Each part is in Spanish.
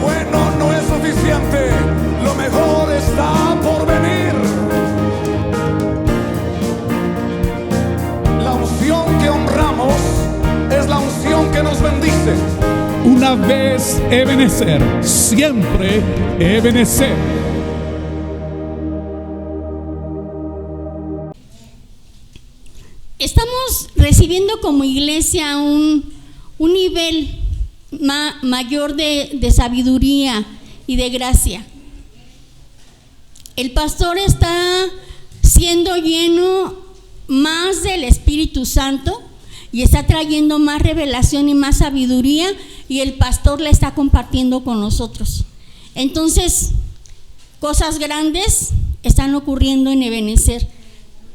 Bueno, no es suficiente, lo mejor está por venir. La unción que honramos es la unción que nos bendice. Una vez Ebenezer, siempre Ebenezer. Estamos recibiendo como iglesia un nivel mayor de sabiduría y de gracia. El pastor está siendo lleno más del Espíritu Santo y está trayendo más revelación y más sabiduría, y el pastor la está compartiendo con nosotros. Entonces, cosas grandes están ocurriendo en Ebenezer.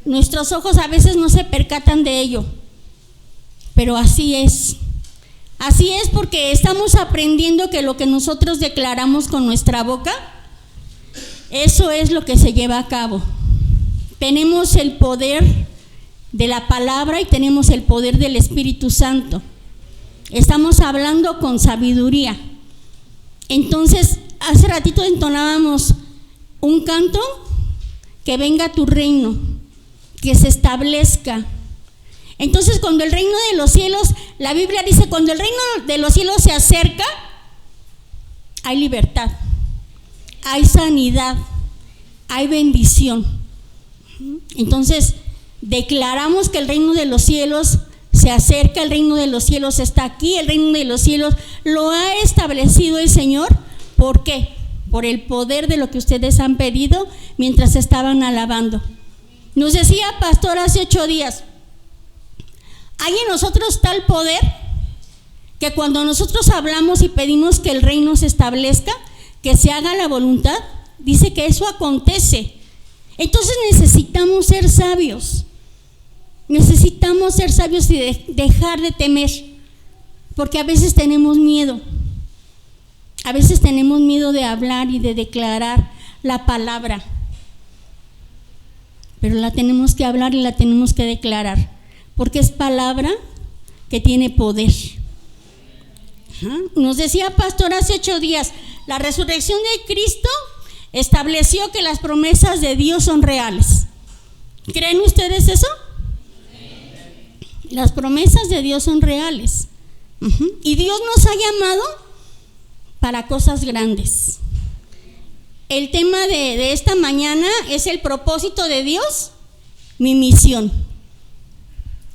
Nuestros ojos a veces no se percatan de ello, pero así es. Así es, porque estamos aprendiendo que lo que nosotros declaramos con nuestra boca, eso es lo que se lleva a cabo. Tenemos el poder de la palabra y tenemos el poder del Espíritu Santo. Estamos hablando con sabiduría. Entonces, hace ratito entonábamos un canto: que venga tu reino, que se establezca. Entonces, cuando el reino de los cielos, la Biblia dice, cuando el reino de los cielos se acerca, hay libertad, hay sanidad, hay bendición. Entonces, declaramos que el reino de los cielos se acerca, el reino de los cielos está aquí, el reino de los cielos lo ha establecido el Señor. ¿Por qué? Por el poder de lo que ustedes han pedido mientras estaban alabando. Nos decía pastor hace 8 días, hay en nosotros tal poder que cuando nosotros hablamos y pedimos que el reino se establezca, que se haga la voluntad, dice que eso acontece. Entonces necesitamos ser sabios. Necesitamos ser sabios y dejar de temer, porque a veces tenemos miedo. A veces tenemos miedo de hablar y de declarar la palabra, pero la tenemos que hablar y la tenemos que declarar, porque es palabra que tiene poder. Nos decía pastor hace 8 días, la resurrección de Cristo estableció que las promesas de Dios son reales. ¿Creen ustedes eso? Las promesas de Dios son reales. Y Dios nos ha llamado para cosas grandes. El tema de esta mañana es el propósito de Dios, mi misión.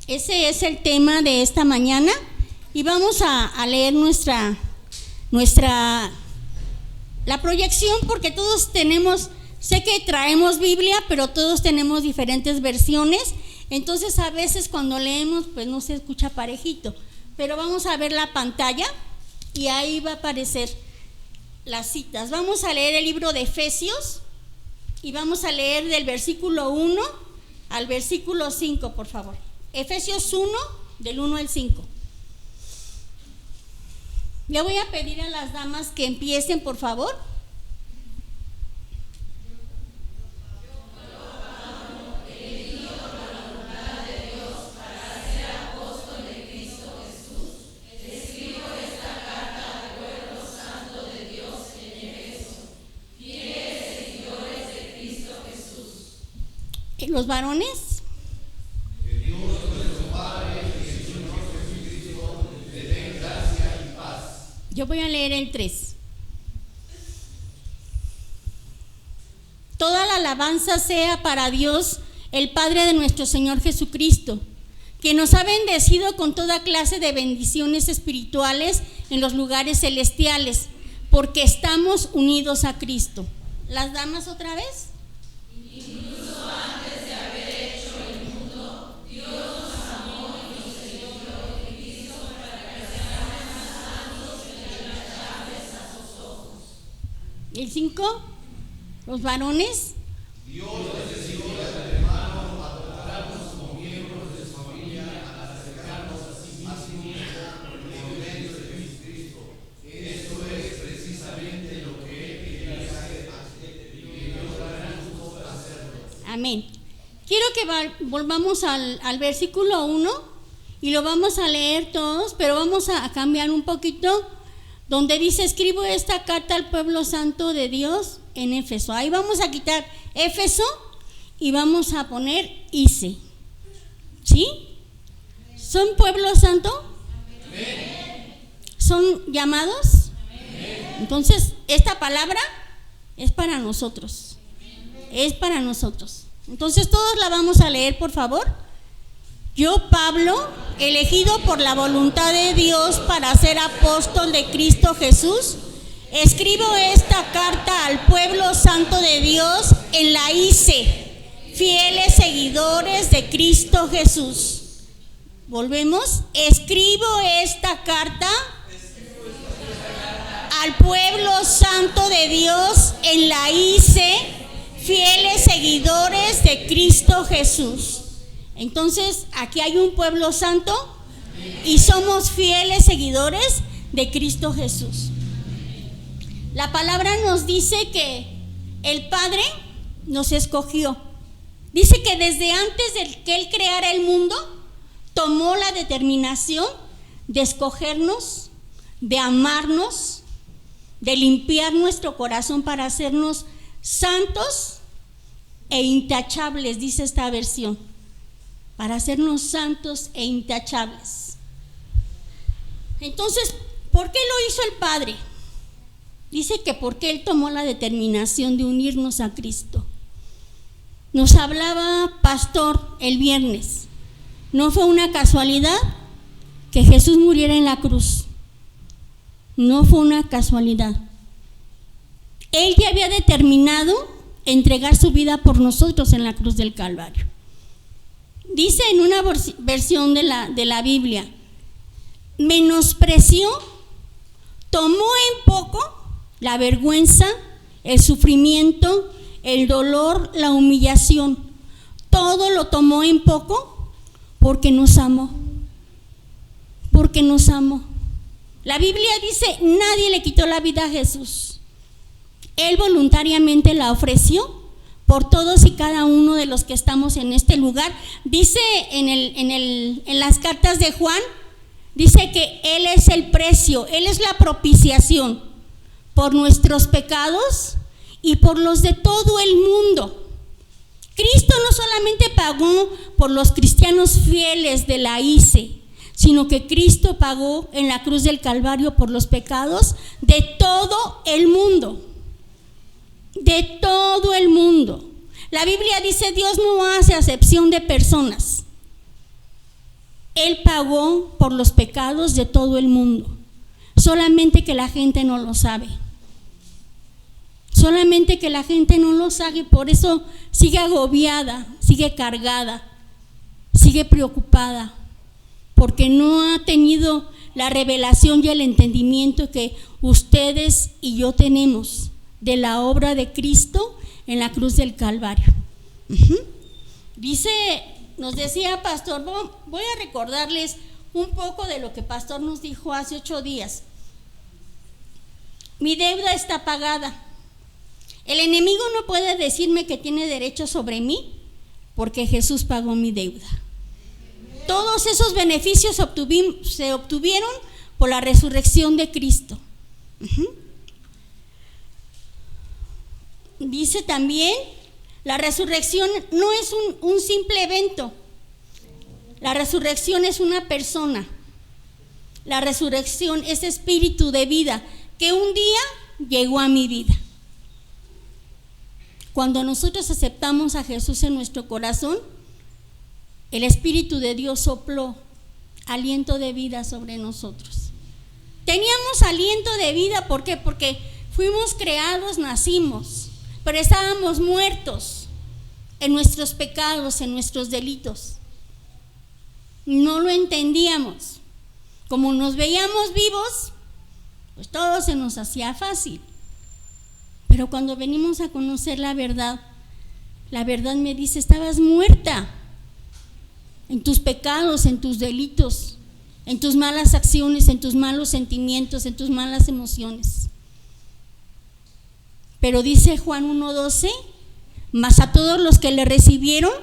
Ese es el tema de esta mañana, y vamos a leer la proyección, porque todos tenemos, sé que traemos Biblia, pero todos tenemos diferentes versiones. Entonces a veces cuando leemos pues no se escucha parejito, pero vamos a ver la pantalla y ahí va a aparecer las citas. Vamos a leer el libro de Efesios y vamos a leer del versículo 1 al versículo 5, por favor. Efesios 1, del 1 al 5. Le voy a pedir a las damas que empiecen, por favor. Los varones. Que Dios nuestro Padre y el Señor Jesucristo te den gracia y paz. Yo voy a leer el 3. Toda la alabanza sea para Dios, el Padre de nuestro Señor Jesucristo, que nos ha bendecido con toda clase de bendiciones espirituales en los lugares celestiales, porque estamos unidos a Cristo. ¿Las damas otra vez? Incluso antes de haber hecho el mundo, Dios nos amó y nos eligió en Cristo para que seamos santos y agradables a sus ojos. El 5, los varones. Dios les decidió al hermano a tratarnos como miembros de su familia, a acercarnos a sí mismo por medio de Jesucristo. Esto es precisamente lo que Él quería hacer y que Dios hará justo hacerlo. Amén. Quiero que volvamos al versículo 1 y lo vamos a leer todos, pero vamos a cambiar un poquito, donde dice: escribo esta carta al pueblo santo de Dios en Éfeso. Ahí vamos a quitar Éfeso y vamos a poner Ice. ¿Sí? ¿Son pueblo santo? ¿Son llamados? Entonces, esta palabra es para nosotros. Es para nosotros. Entonces, todos la vamos a leer, por favor. Yo, Pablo, elegido por la voluntad de Dios para ser apóstol de Cristo Jesús, escribo esta carta al pueblo santo de Dios en la Ice, fieles seguidores de Cristo Jesús. Volvemos. Escribo esta carta al pueblo santo de Dios en la Ice, fieles seguidores de Cristo Jesús. Entonces, aquí hay un pueblo santo y somos fieles seguidores de Cristo Jesús. La palabra nos dice que el Padre nos escogió. Dice que desde antes de que Él creara el mundo, tomó la determinación de escogernos, de amarnos, de limpiar nuestro corazón para hacernos santos e intachables, dice esta versión. Para hacernos santos e intachables. Entonces, ¿por qué lo hizo el Padre? Dice que porque Él tomó la determinación de unirnos a Cristo. Nos hablaba Pastor el viernes. No fue una casualidad que Jesús muriera en la cruz. No fue una casualidad. Él ya había determinado entregar su vida por nosotros en la cruz del Calvario. Dice en una versión de la Biblia: menospreció, tomó en poco la vergüenza, el sufrimiento, el dolor, la humillación. Todo lo tomó en poco porque nos amó. Porque nos amó. La Biblia dice: nadie le quitó la vida a Jesús. Él voluntariamente la ofreció por todos y cada uno de los que estamos en este lugar. Dice en las cartas de Juan, dice que Él es el precio, Él es la propiciación por nuestros pecados y por los de todo el mundo. Cristo no solamente pagó por los cristianos fieles de la Ice, sino que Cristo pagó en la cruz del Calvario por los pecados de todo el mundo. De todo el mundo. La Biblia dice: Dios no hace acepción de personas. Él pagó por los pecados de todo el mundo. Solamente que la gente no lo sabe. Solamente que la gente no lo sabe, por eso sigue agobiada, sigue cargada, sigue preocupada, porque no ha tenido la revelación y el entendimiento que ustedes y yo tenemos de la obra de Cristo en la cruz del Calvario. Dice, nos decía Pastor, voy a recordarles un poco de lo que Pastor nos dijo hace 8 días. Mi deuda está pagada. El enemigo no puede decirme que tiene derecho sobre mí, porque Jesús pagó mi deuda. Todos esos beneficios se obtuvieron por la resurrección de Cristo. Dice también, la resurrección no es un simple evento. La resurrección es una persona. La resurrección es espíritu de vida que un día llegó a mi vida. Cuando nosotros aceptamos a Jesús en nuestro corazón, el Espíritu de Dios sopló aliento de vida sobre nosotros. Teníamos aliento de vida, ¿por qué? Porque fuimos creados, nacimos, pero estábamos muertos en nuestros pecados, en nuestros delitos. No lo entendíamos. Como nos veíamos vivos, pues todo se nos hacía fácil. Pero cuando venimos a conocer la verdad me dice: estabas muerta en tus pecados, en tus delitos, en tus malas acciones, en tus malos sentimientos, en tus malas emociones. Pero dice Juan 1:12: mas a todos los que le recibieron,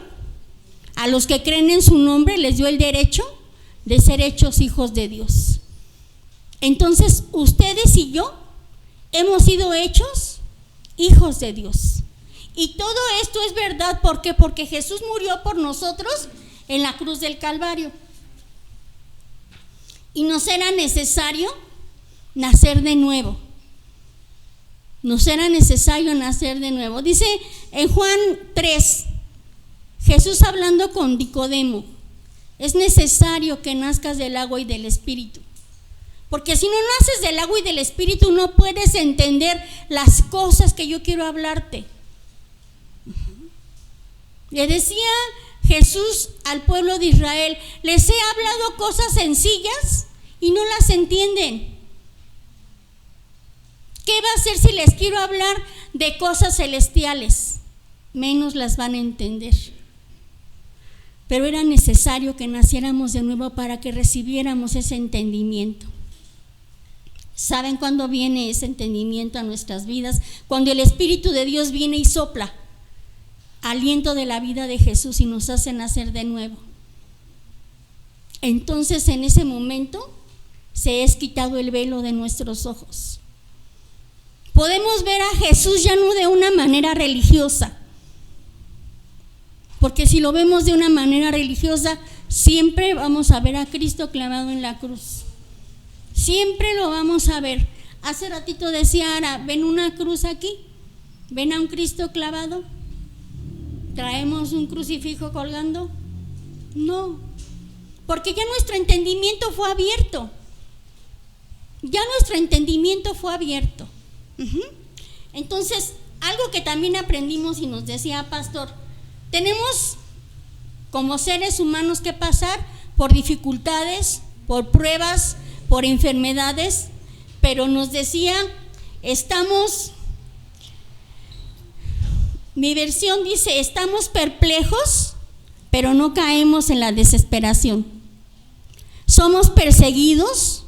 a los que creen en su nombre, les dio el derecho de ser hechos hijos de Dios. Entonces, ustedes y yo hemos sido hechos hijos de Dios. Y todo esto es verdad, ¿por qué? Porque Jesús murió por nosotros en la cruz del Calvario. Y nos era necesario nacer de nuevo. Nos era necesario nacer de nuevo. Dice en Juan 3, Jesús hablando con Nicodemo: es necesario que nazcas del agua y del Espíritu. Porque si no naces del agua y del Espíritu, no puedes entender las cosas que yo quiero hablarte. Le decía Jesús al pueblo de Israel: les he hablado cosas sencillas y no las entienden. ¿Qué va a hacer si les quiero hablar de cosas celestiales? Menos las van a entender. Pero era necesario que naciéramos de nuevo para que recibiéramos ese entendimiento. ¿Saben cuándo viene ese entendimiento a nuestras vidas? Cuando el Espíritu de Dios viene y sopla aliento de la vida de Jesús y nos hace nacer de nuevo. Entonces, en ese momento se es quitado el velo de nuestros ojos. Podemos ver a Jesús ya no de una manera religiosa, porque si lo vemos de una manera religiosa, siempre vamos a ver a Cristo clavado en la cruz. Siempre lo vamos a ver. Hace ratito decía Ara: ¿ven una cruz aquí? ¿Ven a un Cristo clavado? ¿Traemos un crucifijo colgando? No, porque ya nuestro entendimiento fue abierto. Ya nuestro entendimiento fue abierto. Entonces, algo que también aprendimos y nos decía Pastor: tenemos como seres humanos que pasar por dificultades, por pruebas, por enfermedades, pero nos decía, mi versión dice, estamos perplejos, pero no caemos en la desesperación. Somos perseguidos,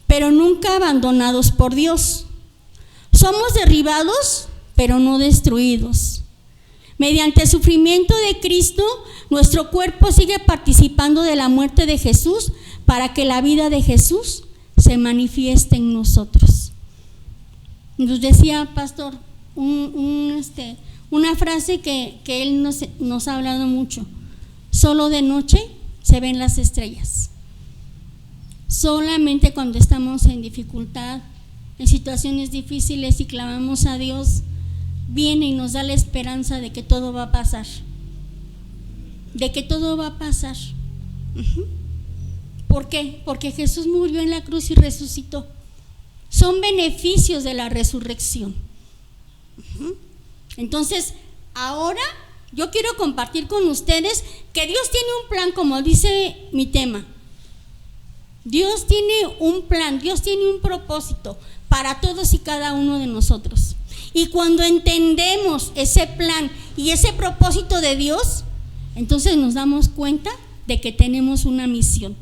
pero nunca abandonados por Dios. Somos derribados, pero no destruidos. Mediante el sufrimiento de Cristo, nuestro cuerpo sigue participando de la muerte de Jesús para que la vida de Jesús se manifieste en nosotros. Nos decía Pastor una frase que él nos ha hablado mucho: solo de noche se ven las estrellas. Solamente cuando estamos en dificultad, en situaciones difíciles y clamamos a Dios, viene y nos da la esperanza de que todo va a pasar. De que todo va a pasar. ¿Por qué? Porque Jesús murió en la cruz y resucitó. Son beneficios de la resurrección. Entonces, ahora yo quiero compartir con ustedes que Dios tiene un plan, como dice mi tema. Dios tiene un plan, Dios tiene un propósito para todos y cada uno de nosotros. Y cuando entendemos ese plan y ese propósito de Dios, entonces nos damos cuenta de que tenemos una misión.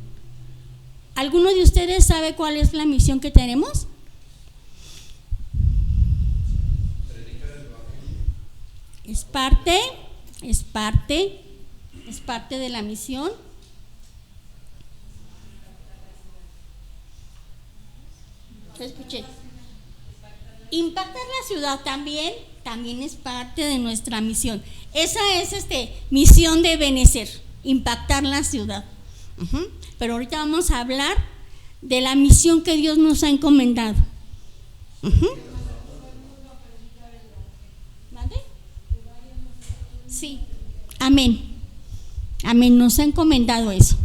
¿Alguno de ustedes sabe cuál es la misión que tenemos? Es parte de la misión. Escuché. Impactar la ciudad también es parte de nuestra misión. Esa es misión de Ebenecer, impactar la ciudad. Pero ahorita vamos a hablar de la misión que Dios nos ha encomendado. ¿Vale? Sí. Amén. Amén. Nos ha encomendado eso.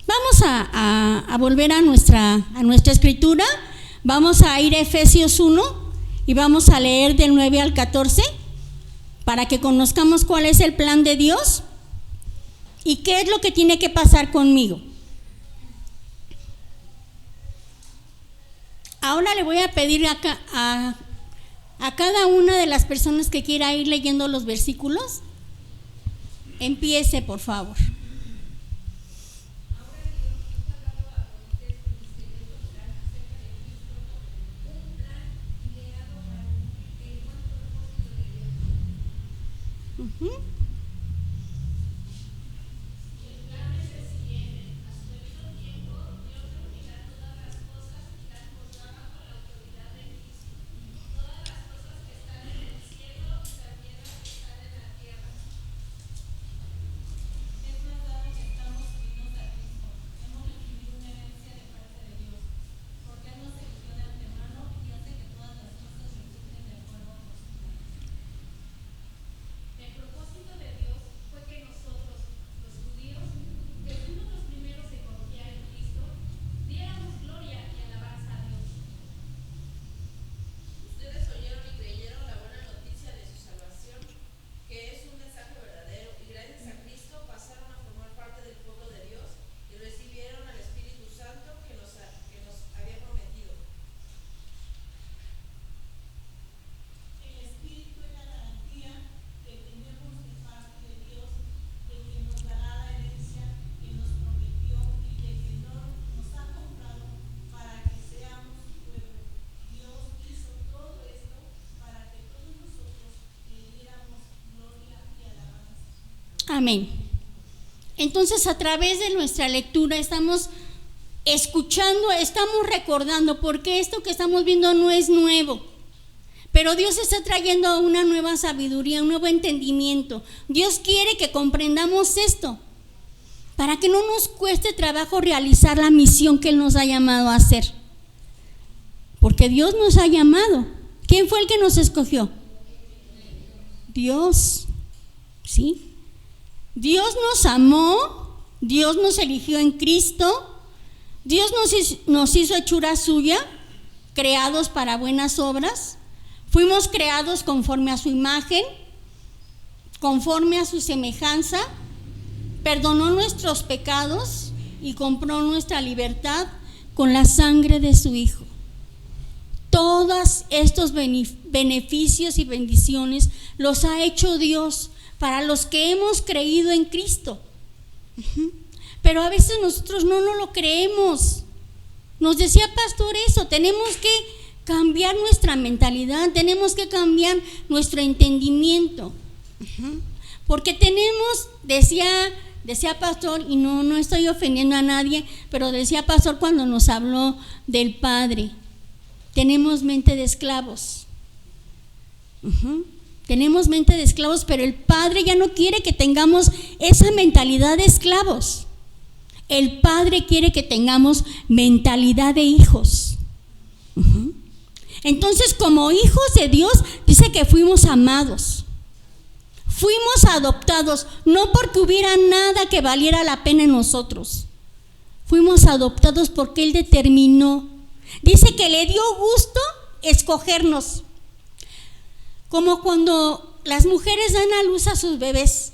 Vamos a volver a nuestra escritura. Vamos a ir a Efesios 1 y vamos a leer del 9 al 14 para que conozcamos cuál es el plan de Dios y qué es lo que tiene que pasar conmigo. Ahora le voy a pedir a cada una de las personas que quiera ir leyendo los versículos, empiece, por favor. Amén. Entonces, a través de nuestra lectura estamos escuchando, estamos recordando, porque esto que estamos viendo no es nuevo. Pero Dios está trayendo una nueva sabiduría, un nuevo entendimiento. Dios quiere que comprendamos esto, para que no nos cueste trabajo realizar la misión que Él nos ha llamado a hacer. Porque Dios nos ha llamado. ¿Quién fue el que nos escogió? Dios. ¿Sí? Dios nos amó, Dios nos eligió en Cristo, Dios nos hizo hechura suya, creados para buenas obras. Fuimos creados conforme a su imagen, conforme a su semejanza. Perdonó nuestros pecados y compró nuestra libertad con la sangre de su Hijo. Todos estos beneficios y bendiciones los ha hecho Dios para los que hemos creído en Cristo. Pero a veces nosotros no lo creemos. Nos decía pastor eso, tenemos que cambiar nuestra mentalidad, tenemos que cambiar nuestro entendimiento. Porque tenemos, decía pastor, y no estoy ofendiendo a nadie, pero decía pastor cuando nos habló del Padre, tenemos mente de esclavos. Tenemos mente de esclavos, pero el Padre ya no quiere que tengamos esa mentalidad de esclavos. El Padre quiere que tengamos mentalidad de hijos. Entonces, como hijos de Dios, dice que fuimos amados. Fuimos adoptados, no porque hubiera nada que valiera la pena en nosotros. Fuimos adoptados porque Él determinó. Dice que le dio gusto escogernos. Como cuando las mujeres dan a luz a sus bebés.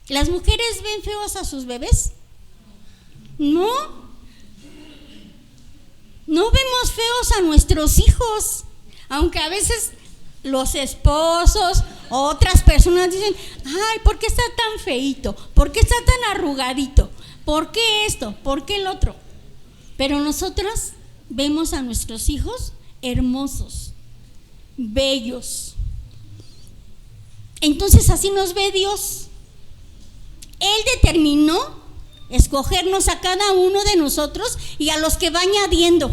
¿Las mujeres ven feos a sus bebés? No. No vemos feos a nuestros hijos, aunque a veces los esposos o otras personas dicen, ay, ¿por qué está tan feíto? ¿Por qué está tan arrugadito? ¿Por qué esto? ¿Por qué el otro? Pero nosotras vemos a nuestros hijos hermosos, bellos. Entonces así nos ve Dios. Él determinó escogernos a cada uno de nosotros y a los que va añadiendo,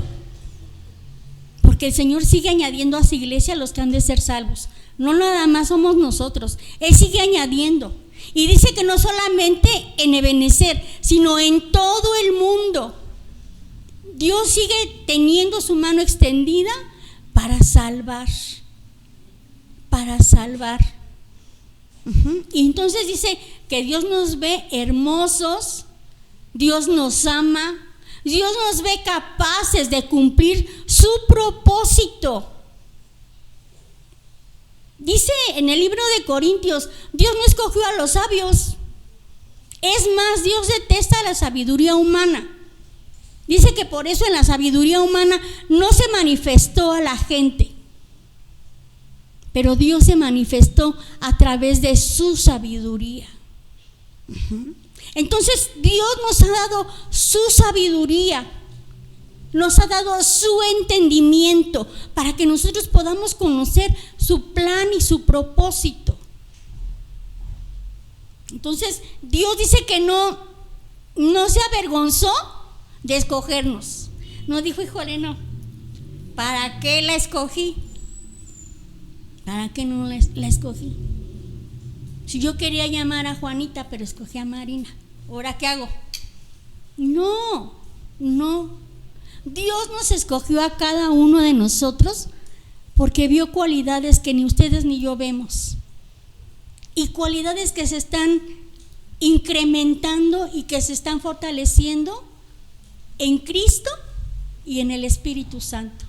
porque el Señor sigue añadiendo a su iglesia a los que han de ser salvos. No nada más somos nosotros, Él sigue añadiendo, y dice que no solamente en Ebenezer, sino en todo el mundo. Dios sigue teniendo su mano extendida para salvar, Y entonces dice que Dios nos ve hermosos, Dios nos ama, Dios nos ve capaces de cumplir su propósito. Dice en el libro de Corintios, Dios no escogió a los sabios. Es más, Dios detesta la sabiduría humana. Dice que por eso en la sabiduría humana no se manifestó a la gente, pero Dios se manifestó a través de su sabiduría. Entonces Dios nos ha dado su sabiduría, nos ha dado su entendimiento para que nosotros podamos conocer su plan y su propósito. Entonces Dios dice que no se avergonzó de escogernos. No dijo, híjole, no, ¿para qué la escogí? ¿Para qué no la escogí? Si yo quería llamar a Juanita, pero escogí a Marina, ¿ahora qué hago? No. Dios nos escogió a cada uno de nosotros porque vio cualidades que ni ustedes ni yo vemos, y cualidades que se están incrementando y que se están fortaleciendo en Cristo y en el Espíritu Santo.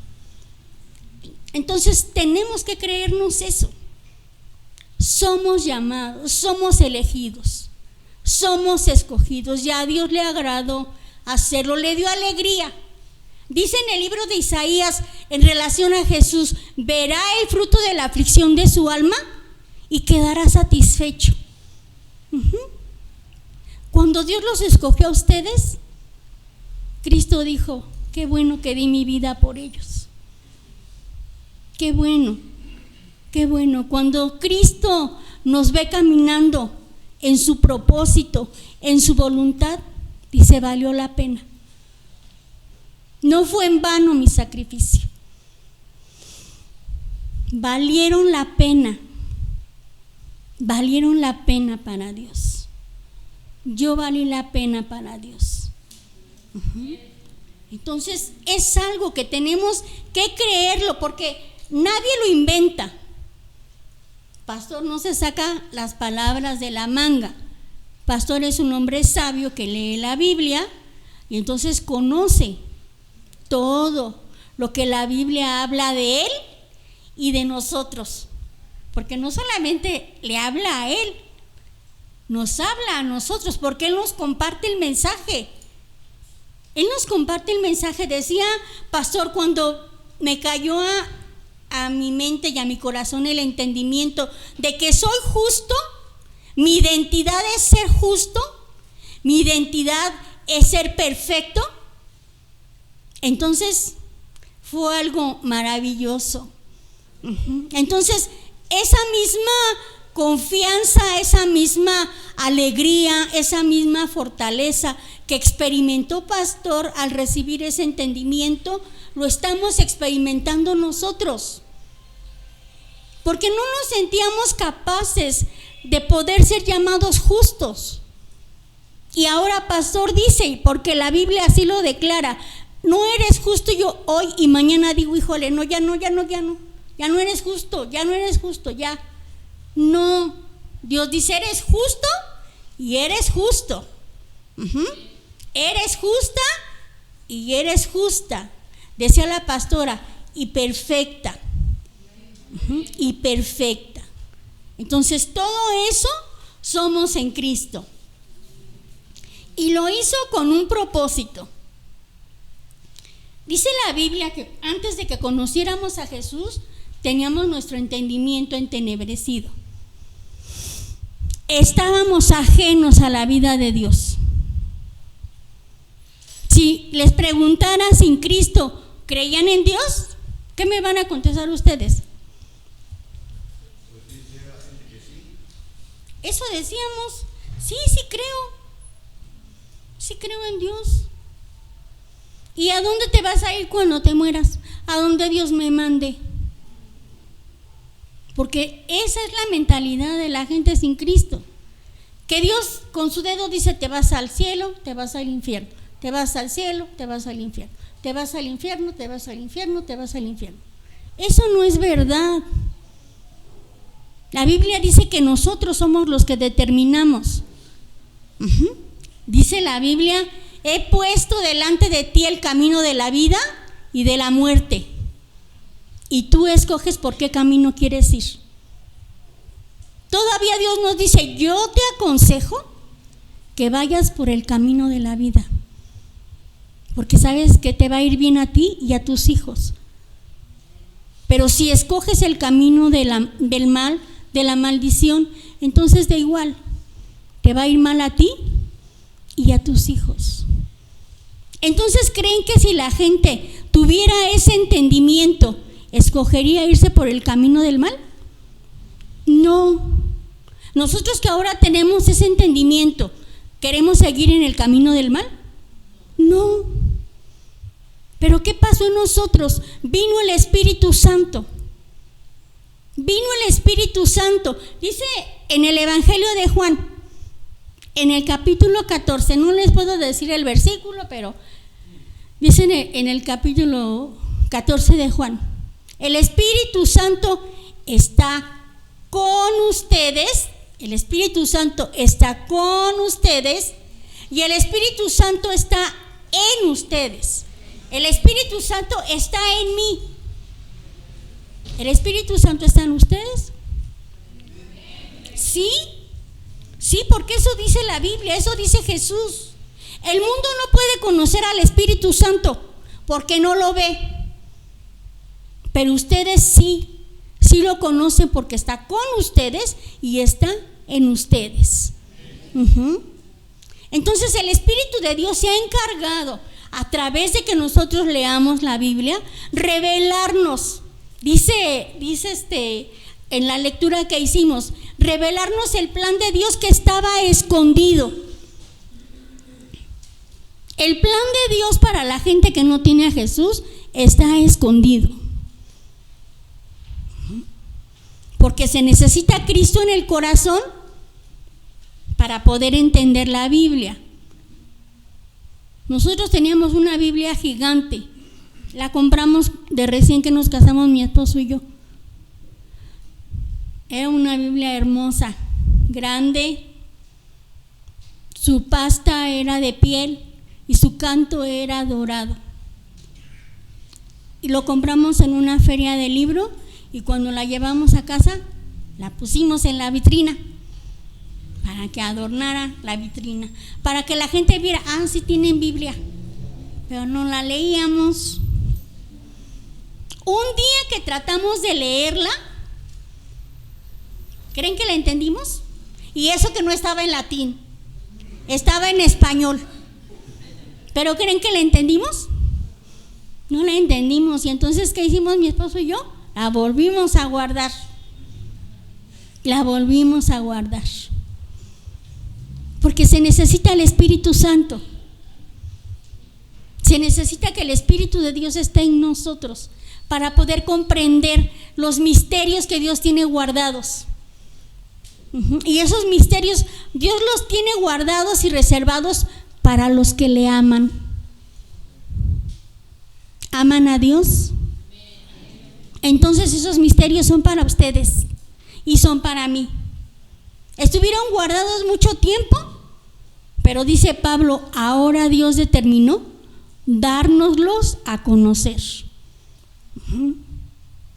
Entonces tenemos que creernos eso. Somos llamados, somos elegidos, somos escogidos. Ya a Dios le agradó hacerlo, le dio alegría. Dice en el libro de Isaías, en relación a Jesús, verá el fruto de la aflicción de su alma y quedará satisfecho. Cuando Dios los escogió a ustedes, Cristo dijo, qué bueno que di mi vida por ellos. Qué bueno. Cuando Cristo nos ve caminando en su propósito, en su voluntad, dice, valió la pena. No fue en vano mi sacrificio. Valieron la pena. Valieron la pena para Dios. Yo valí la pena para Dios. Entonces es algo que tenemos que creerlo, porque nadie lo inventa. Pastor no se saca las palabras de la manga. Pastor es un hombre sabio que lee la Biblia y entonces conoce todo lo que la Biblia habla de él y de nosotros. Porque no solamente le habla a él, nos habla a nosotros, porque él nos comparte el mensaje. Él nos comparte el mensaje. Decía Pastor, cuando me cayó a mi mente y a mi corazón el entendimiento de que soy justo, mi identidad es ser justo, mi identidad es ser perfecto. Entonces fue algo maravilloso. Entonces esa misma confianza, esa misma alegría, esa misma fortaleza que experimentó Pastor al recibir ese entendimiento, lo estamos experimentando nosotros, porque no nos sentíamos capaces de poder ser llamados justos. Y ahora Pastor dice, porque la Biblia así lo declara, no eres justo. Yo hoy y mañana digo, híjole, no, ya no eres justo, ya no. Dios dice, eres justo y eres justo. Eres justa y eres justa. Decía la pastora, y perfecta. Y perfecta. Entonces todo eso somos en Cristo. Y lo hizo con un propósito. Dice la Biblia que antes de que conociéramos a Jesús, teníamos nuestro entendimiento entenebrecido. Estábamos ajenos a la vida de Dios. Si les preguntara sin Cristo, ¿creían en Dios? ¿Qué me van a contestar ustedes? Eso decíamos, sí creo. Sí creo en Dios. ¿Y a dónde te vas a ir cuando te mueras? A donde Dios me mande. Porque esa es la mentalidad de la gente sin Cristo. Que Dios con su dedo dice, te vas al cielo, te vas al infierno. Te vas al cielo, te vas al infierno. Te vas al infierno, te vas al infierno, te vas al infierno. Eso no es verdad. La Biblia dice que nosotros somos los que determinamos. Dice la Biblia, he puesto delante de ti el camino de la vida y de la muerte, y tú escoges por qué camino quieres ir. Todavía Dios nos dice, yo te aconsejo que vayas por el camino de la vida, porque sabes que te va a ir bien a ti y a tus hijos. Pero si escoges el camino del mal, de la maldición, entonces da igual, te va a ir mal a ti y a tus hijos. Entonces, ¿creen que si la gente tuviera ese entendimiento, escogería irse por el camino del mal? No. Nosotros que ahora tenemos ese entendimiento, ¿queremos seguir en el camino del mal? No. Pero ¿qué pasó en nosotros? Vino el Espíritu Santo. Vino el Espíritu Santo. Dice en el Evangelio de Juan, en el capítulo 14, no les puedo decir el versículo, pero dice en el capítulo 14 de Juan, el Espíritu Santo está con ustedes, el Espíritu Santo está con ustedes y el Espíritu Santo está en ustedes. El Espíritu Santo está en mí. ¿El Espíritu Santo está en ustedes? Sí. Sí, porque eso dice la Biblia, eso dice Jesús. El mundo no puede conocer al Espíritu Santo porque no lo ve. Pero ustedes sí lo conocen porque está con ustedes y está en ustedes. Entonces el Espíritu de Dios se ha encargado, a través de que nosotros leamos la Biblia, revelarnos. Dice en la lectura que hicimos, revelarnos el plan de Dios que estaba escondido. El plan de Dios para la gente que no tiene a Jesús está escondido. Porque se necesita Cristo en el corazón para poder entender la Biblia. Nosotros teníamos una Biblia gigante. La compramos de recién que nos casamos mi esposo y yo. Era una Biblia hermosa, grande. Su pasta era de piel y su canto era dorado. Y lo compramos en una feria de libro y cuando la llevamos a casa, la pusimos en la vitrina para que adornara la vitrina, para que la gente viera, sí tienen Biblia, pero no la leíamos. Un día que tratamos de leerla, ¿creen que la entendimos? Y eso que no estaba en latín, estaba en español. ¿Pero creen que la entendimos? No la entendimos. Y entonces, ¿qué hicimos mi esposo y yo? La volvimos a guardar. La volvimos a guardar. Porque se necesita el Espíritu Santo. Se necesita que el Espíritu de Dios esté en nosotros para poder comprender los misterios que Dios tiene guardados. Y esos misterios Dios los tiene guardados y reservados para los que le aman. ¿Aman a Dios? Entonces esos misterios son para ustedes y son para mí. Estuvieron guardados mucho tiempo, pero dice Pablo, ahora Dios determinó dárnoslos a conocer.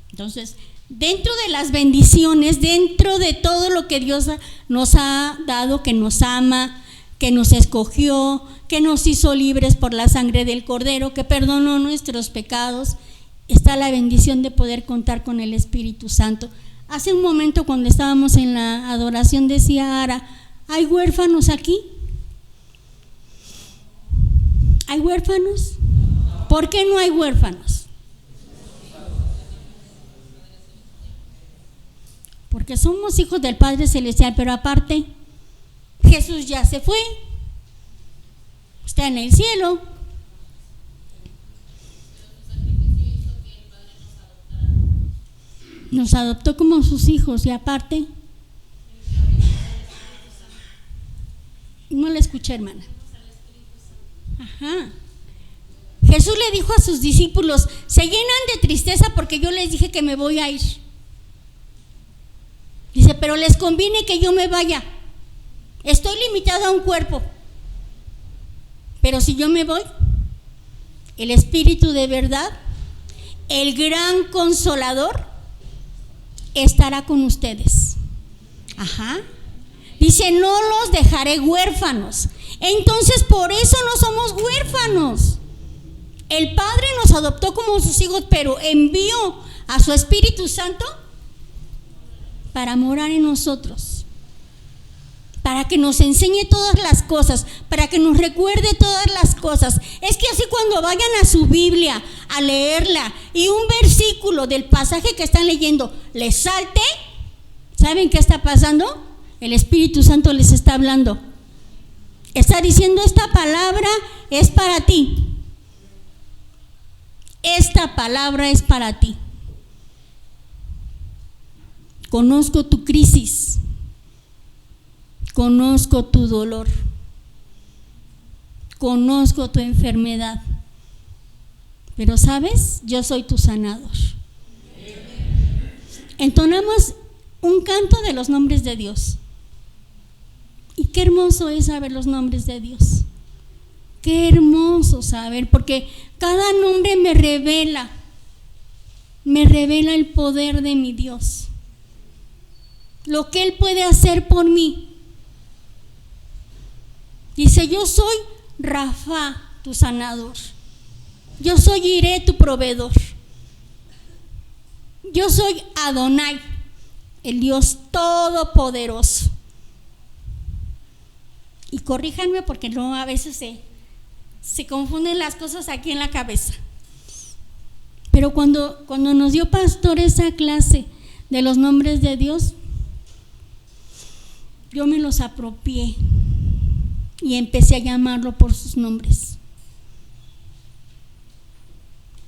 Entonces, dentro de las bendiciones, dentro de todo lo que Dios nos ha dado, que nos ama, que nos escogió, que nos hizo libres por la sangre del Cordero, que perdonó nuestros pecados, está la bendición de poder contar con el Espíritu Santo. Hace un momento cuando estábamos en la adoración decía Ara, ¿hay huérfanos aquí? ¿Hay huérfanos? ¿Por qué no hay huérfanos? Porque somos hijos del Padre Celestial, pero aparte, Jesús ya se fue, está en el cielo. Nos adoptó como sus hijos y aparte, no la escuché, hermana. Ajá. Jesús le dijo a sus discípulos, se llenan de tristeza porque yo les dije que me voy a ir. Dice, pero les conviene que yo me vaya. Estoy limitado a un cuerpo. Pero si yo me voy, el Espíritu de verdad, el gran Consolador, estará con ustedes. Ajá. Dice, no los dejaré huérfanos. Entonces, por eso no somos huérfanos. El Padre nos adoptó como sus hijos, pero envió a su Espíritu Santo para morar en nosotros, para que nos enseñe todas las cosas, para que nos recuerde todas las cosas. Es que así cuando vayan a su Biblia a leerla y un versículo del pasaje que están leyendo les salte, ¿saben qué está pasando? El Espíritu Santo les está hablando. Está diciendo, esta palabra es para ti. Esta palabra es para ti. Conozco tu crisis. Conozco tu dolor. Conozco tu enfermedad. Pero ¿sabes? Yo soy tu sanador. Entonamos un canto de los nombres de Dios. Y qué hermoso es saber los nombres de Dios. Qué hermoso saber, porque cada nombre me revela el poder de mi Dios. Lo que Él puede hacer por mí. Dice, yo soy Rafa, tu sanador. Yo soy Iré, tu proveedor. Yo soy Adonai, el Dios todopoderoso. Y corríjanme porque no, a veces se confunden las cosas aquí en la cabeza. Pero cuando nos dio pastor esa clase de los nombres de Dios, yo me los apropié y empecé a llamarlo por sus nombres.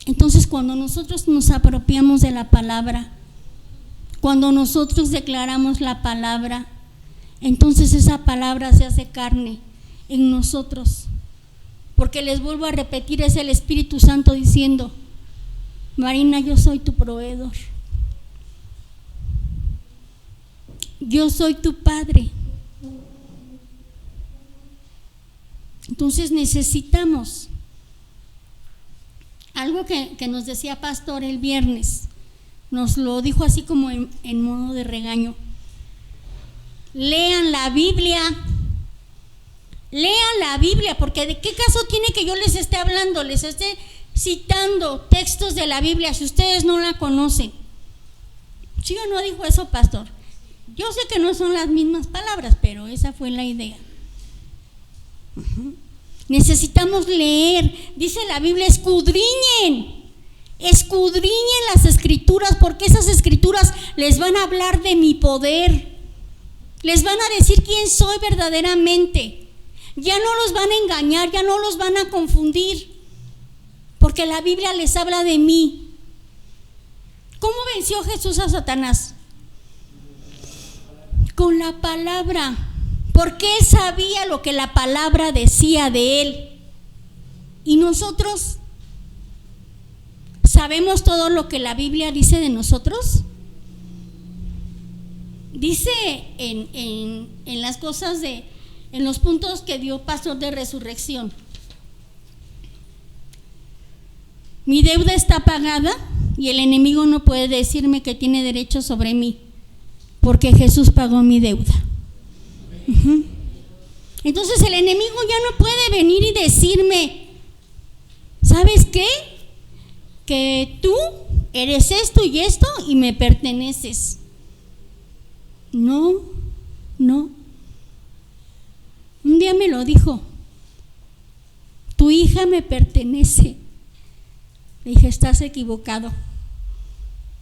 Entonces, cuando nosotros nos apropiamos de la palabra, cuando nosotros declaramos la palabra, entonces esa palabra se hace carne en nosotros. Porque les vuelvo a repetir, es el Espíritu Santo diciendo: Marina, yo soy tu proveedor. Yo soy tu padre. Entonces necesitamos algo que nos decía Pastor el viernes, nos lo dijo así como en modo de regaño: lean la Biblia, porque ¿de qué caso tiene que yo les esté hablando, les esté citando textos de la Biblia si ustedes no la conocen? ¿Sí o no dijo eso, Pastor? Yo sé que no son las mismas palabras, pero esa fue la idea. Necesitamos leer, dice la Biblia: escudriñen las escrituras, porque esas escrituras les van a hablar de mi poder, les van a decir quién soy verdaderamente. Ya no los van a engañar, ya no los van a confundir, porque la Biblia les habla de mí. ¿Cómo venció Jesús a Satanás? Con la palabra, porque él sabía lo que la palabra decía de él. Y nosotros sabemos todo lo que la Biblia dice de nosotros. Dice en las cosas en los puntos que dio Pastor de resurrección: mi deuda está pagada y el enemigo no puede decirme que tiene derecho sobre mí, porque Jesús pagó mi deuda. Entonces el enemigo ya no puede venir y decirme: ¿sabes qué? Que tú eres esto y esto y me perteneces. No. Un día me lo dijo: tu hija me pertenece. Le dije: estás equivocado.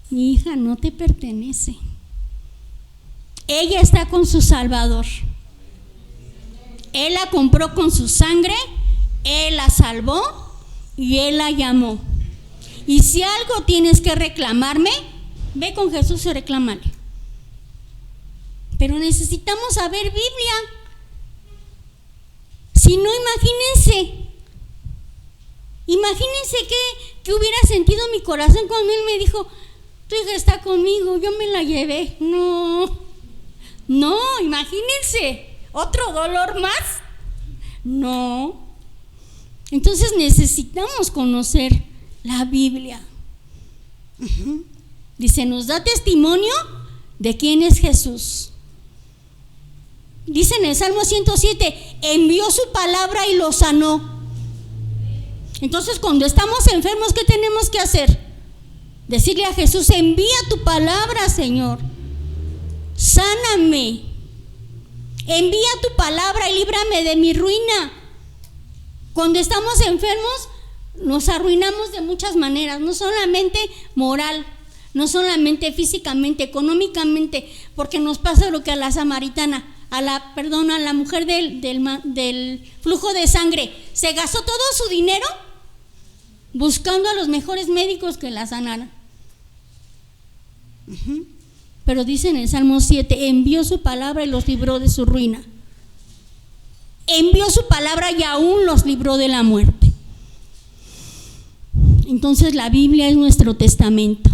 Mi hija no te pertenece. Ella está con su Salvador. Él la compró con su sangre, Él la salvó y Él la llamó. Y si algo tienes que reclamarme, ve con Jesús y reclámale. Pero necesitamos saber Biblia. Si no, imagínense que hubiera sentido mi corazón cuando Él me dijo: tu hija está conmigo, yo me la llevé. No, imagínense, otro dolor más. No. Entonces necesitamos conocer la Biblia. Dice, nos da testimonio de quién es Jesús. Dice en el Salmo 107, envió su palabra y lo sanó. Entonces, cuando estamos enfermos, ¿qué tenemos que hacer? Decirle a Jesús: envía tu palabra, Señor, sáname, envía tu palabra y líbrame de mi ruina. Cuando estamos enfermos, nos arruinamos de muchas maneras, no solamente moral, no solamente físicamente, económicamente, porque nos pasa lo que a la samaritana, a la mujer del flujo de sangre. Se gastó todo su dinero buscando a los mejores médicos que la sanaran. Pero dice en el Salmo 7, envió su palabra y los libró de su ruina. Envió su palabra y aún los libró de la muerte. Entonces la Biblia es nuestro testamento.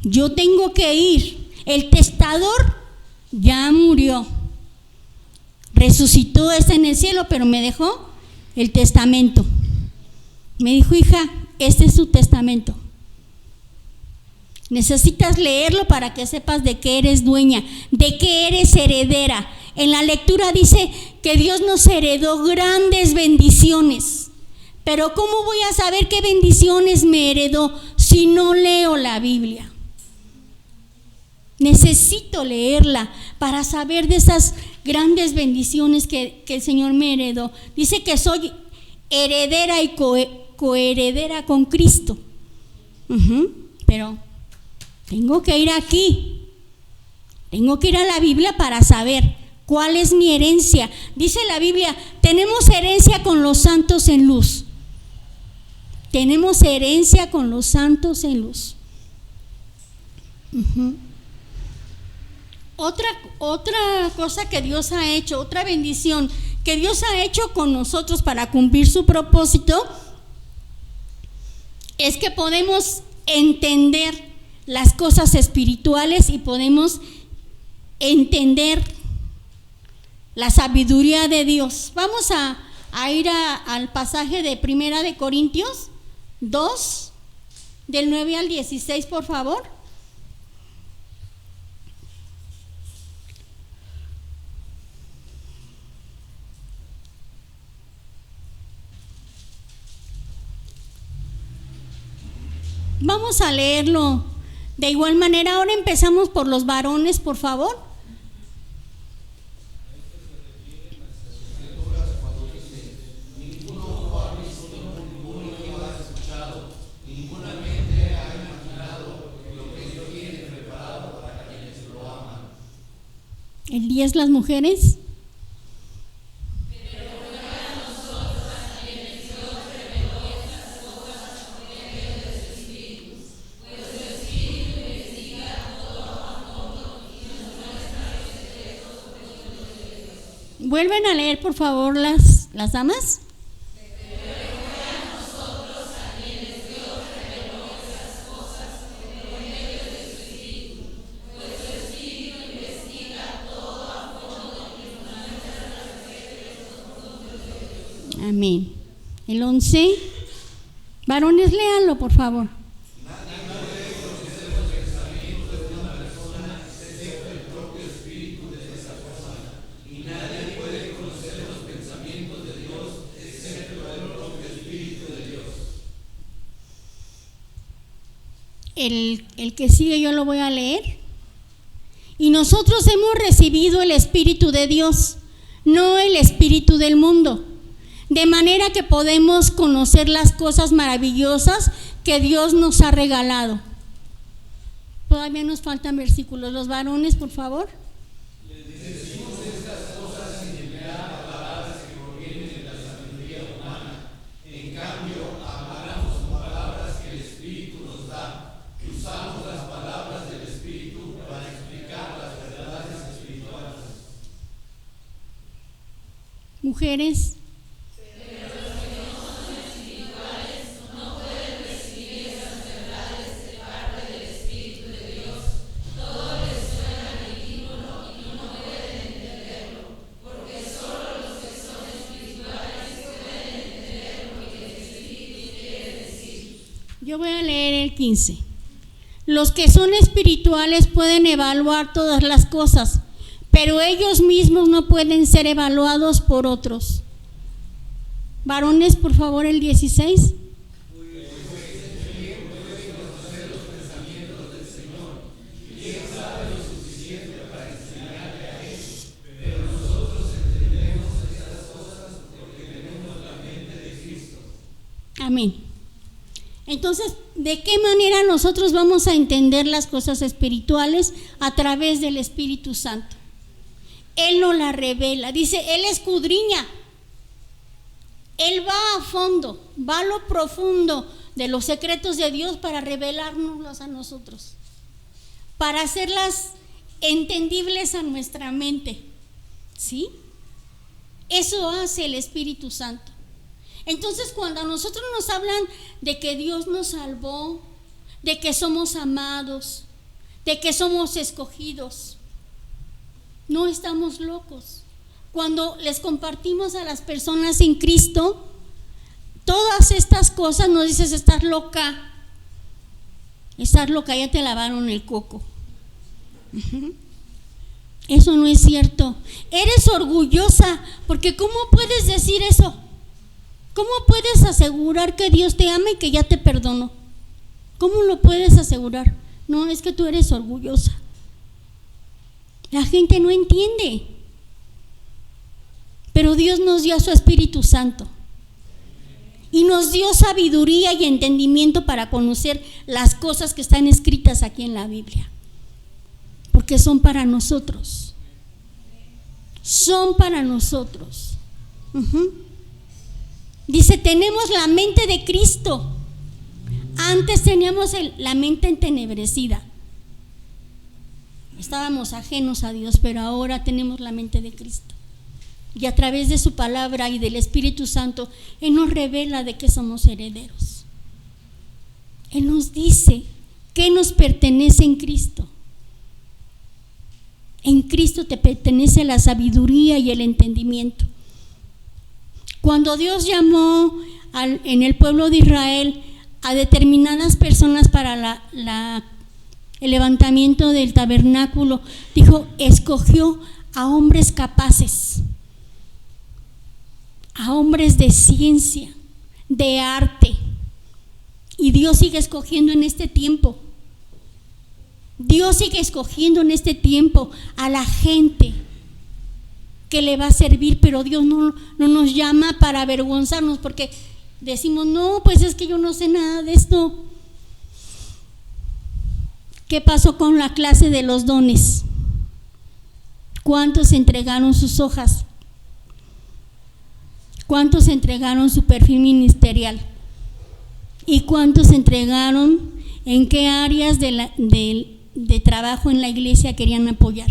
Yo tengo que ir. El testador ya murió, resucitó, está en el cielo, pero me dejó el testamento. Me dijo, hija, este es tu testamento. Necesitas leerlo para que sepas de qué eres dueña, de qué eres heredera. En la lectura dice que Dios nos heredó grandes bendiciones. Pero ¿cómo voy a saber qué bendiciones me heredó si no leo la Biblia? Necesito leerla para saber de esas grandes bendiciones que el Señor me heredó. Dice que soy heredera y coheredera con Cristo. Pero tengo que ir aquí. Tengo que ir a la Biblia para saber cuál es mi herencia. Dice la Biblia, tenemos herencia con los santos en luz. Tenemos herencia con los santos en luz. Otra cosa que Dios ha hecho, otra bendición que Dios ha hecho con nosotros para cumplir su propósito, es que podemos entender las cosas espirituales y podemos entender la sabiduría de Dios. Vamos a ir al pasaje de 1 Corintios 2, del 9 al 16, por favor. Vamos a leerlo de igual manera. Ahora empezamos por los varones, por favor. El 10, las mujeres. Vuelven a leer, por favor, las damas. Amén. El 11. Varones, léanlo, por favor. El que sigue yo lo voy a leer. Y nosotros hemos recibido el Espíritu de Dios, no el espíritu del mundo, de manera que podemos conocer las cosas maravillosas que Dios nos ha regalado. Todavía nos faltan versículos. Los varones, por favor. Les decimos estas cosas sin emplear palabras que provienen de la sabiduría humana. En cambio, hablamos con palabras que el Espíritu nos da. Usamos las palabras del Espíritu para explicar las verdades espirituales. Mujeres. Yo voy a leer el 15. Los que son espirituales pueden evaluar todas las cosas, pero ellos mismos no pueden ser evaluados por otros. Varones, por favor, el 16. Amén. Entonces, ¿de qué manera nosotros vamos a entender las cosas espirituales? A través del Espíritu Santo. Él nos la revela. Dice, Él escudriña. Él va a fondo, va a lo profundo de los secretos de Dios para revelárnoslos a nosotros, para hacerlas entendibles a nuestra mente. ¿Sí? Eso hace el Espíritu Santo. Entonces, cuando a nosotros nos hablan de que Dios nos salvó, de que somos amados, de que somos escogidos, no estamos locos. Cuando les compartimos a las personas sin Cristo todas estas cosas, nos dices, estás loca, ya te lavaron el coco. Eso no es cierto. Eres orgullosa, porque ¿cómo puedes decir eso? ¿Cómo puedes asegurar que Dios te ama y que ya te perdonó? ¿Cómo lo puedes asegurar? No, es que tú eres orgullosa. La gente no entiende. Pero Dios nos dio a su Espíritu Santo y nos dio sabiduría y entendimiento para conocer las cosas que están escritas aquí en la Biblia. Porque porque son para nosotros. Son para nosotros. Dice, tenemos la mente de Cristo. Antes teníamos la mente entenebrecida. Estábamos ajenos a Dios, pero ahora tenemos la mente de Cristo. Y a través de su palabra y del Espíritu Santo, Él nos revela de que somos herederos. Él nos dice que nos pertenece en Cristo. En Cristo te pertenece la sabiduría y el entendimiento. Cuando Dios llamó en el pueblo de Israel a determinadas personas para el levantamiento del tabernáculo, dijo, escogió a hombres capaces, a hombres de ciencia, de arte. Y Dios sigue escogiendo en este tiempo. Dios sigue escogiendo en este tiempo a la gente que le va a servir, pero Dios no nos llama para avergonzarnos, porque decimos, no, pues es que yo no sé nada de esto. ¿Qué pasó con la clase de los dones? ¿Cuántos entregaron sus hojas? ¿Cuántos entregaron su perfil ministerial? ¿Y cuántos entregaron en qué áreas de trabajo en la iglesia querían apoyar?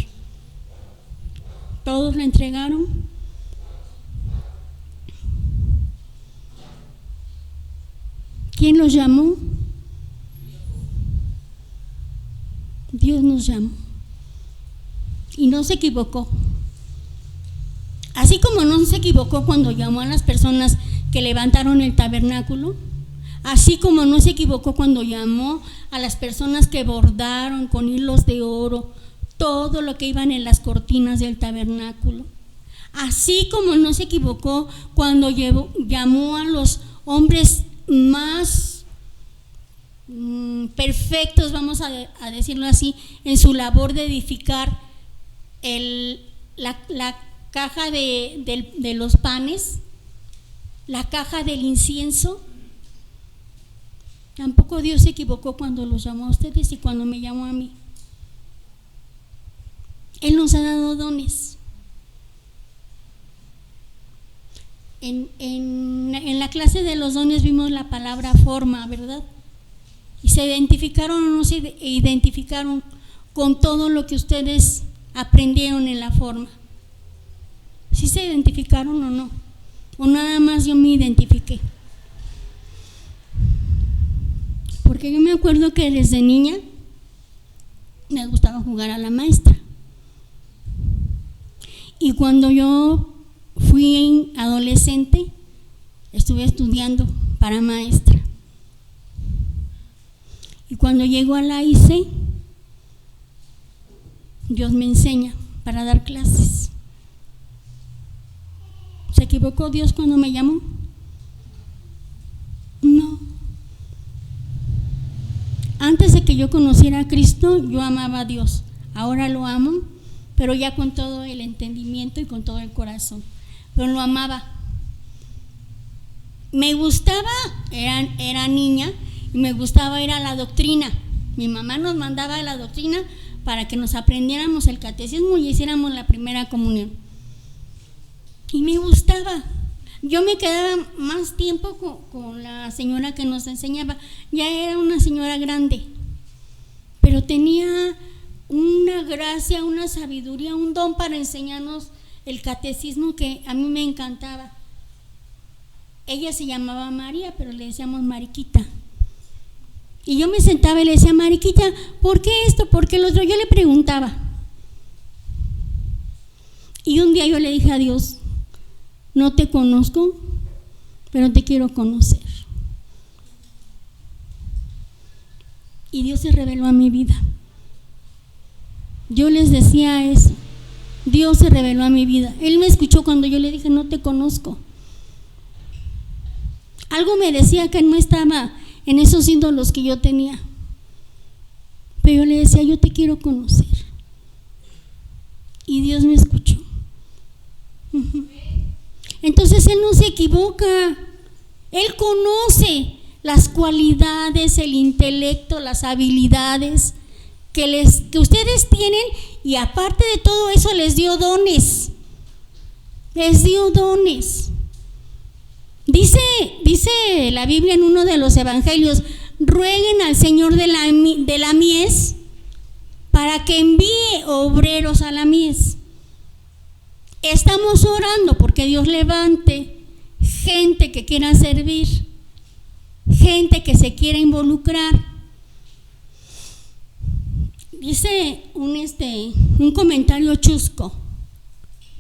¿Todos lo entregaron? ¿Quién los llamó? Dios nos llamó y no se equivocó. Así como no se equivocó cuando llamó a las personas que levantaron el tabernáculo, así como no se equivocó cuando llamó a las personas que bordaron con hilos de oro todo lo que iban en las cortinas del tabernáculo, así como no se equivocó cuando llamó a los hombres más perfectos, vamos a decirlo así, en su labor de edificar la caja de los panes, la caja del incienso. Tampoco Dios se equivocó cuando los llamó a ustedes y cuando me llamó a mí. Él nos ha dado dones. En la clase de los dones vimos la palabra forma, ¿verdad? Y se identificaron o no se identificaron con todo lo que ustedes aprendieron en la forma. ¿Sí se identificaron o no? O nada más yo me identifiqué. Porque yo me acuerdo que desde niña me gustaba jugar a la maestra. Y cuando yo fui adolescente, estuve estudiando para maestra. Y cuando llego a la ICE, Dios me enseña para dar clases. ¿Se equivocó Dios cuando me llamó? No. Antes de que yo conociera a Cristo, yo amaba a Dios. Ahora lo amo, pero ya con todo el entendimiento y con todo el corazón. Pero lo amaba. Me gustaba, era niña, y me gustaba ir a la doctrina. Mi mamá nos mandaba a la doctrina para que nos aprendiéramos el catecismo y hiciéramos la primera comunión. Y me gustaba. Yo me quedaba más tiempo con la señora que nos enseñaba. Ya era una señora grande, pero tenía una gracia, una sabiduría, un don para enseñarnos el catecismo que a mí me encantaba. Ella se llamaba María, pero le decíamos Mariquita. Y yo me sentaba y le decía, Mariquita, ¿por qué esto? ¿Por qué lo otro? Yo le preguntaba. Y un día yo le dije a Dios, no te conozco, pero te quiero conocer. Y Dios se reveló a mi vida. Yo les decía eso. Dios se reveló a mi vida. Él me escuchó cuando yo le dije, no te conozco. Algo me decía que no estaba en esos ídolos que yo tenía. Pero yo le decía, yo te quiero conocer. Y Dios me escuchó. Entonces Él no se equivoca. Él conoce las cualidades, el intelecto, las habilidades que ustedes tienen, y aparte de todo eso les dio dones. Les dio dones. Dice la Biblia en uno de los evangelios: rueguen al Señor de la mies para que envíe obreros a la mies. Estamos orando porque Dios levante gente que quiera servir, gente que se quiera involucrar. Dice un comentario chusco.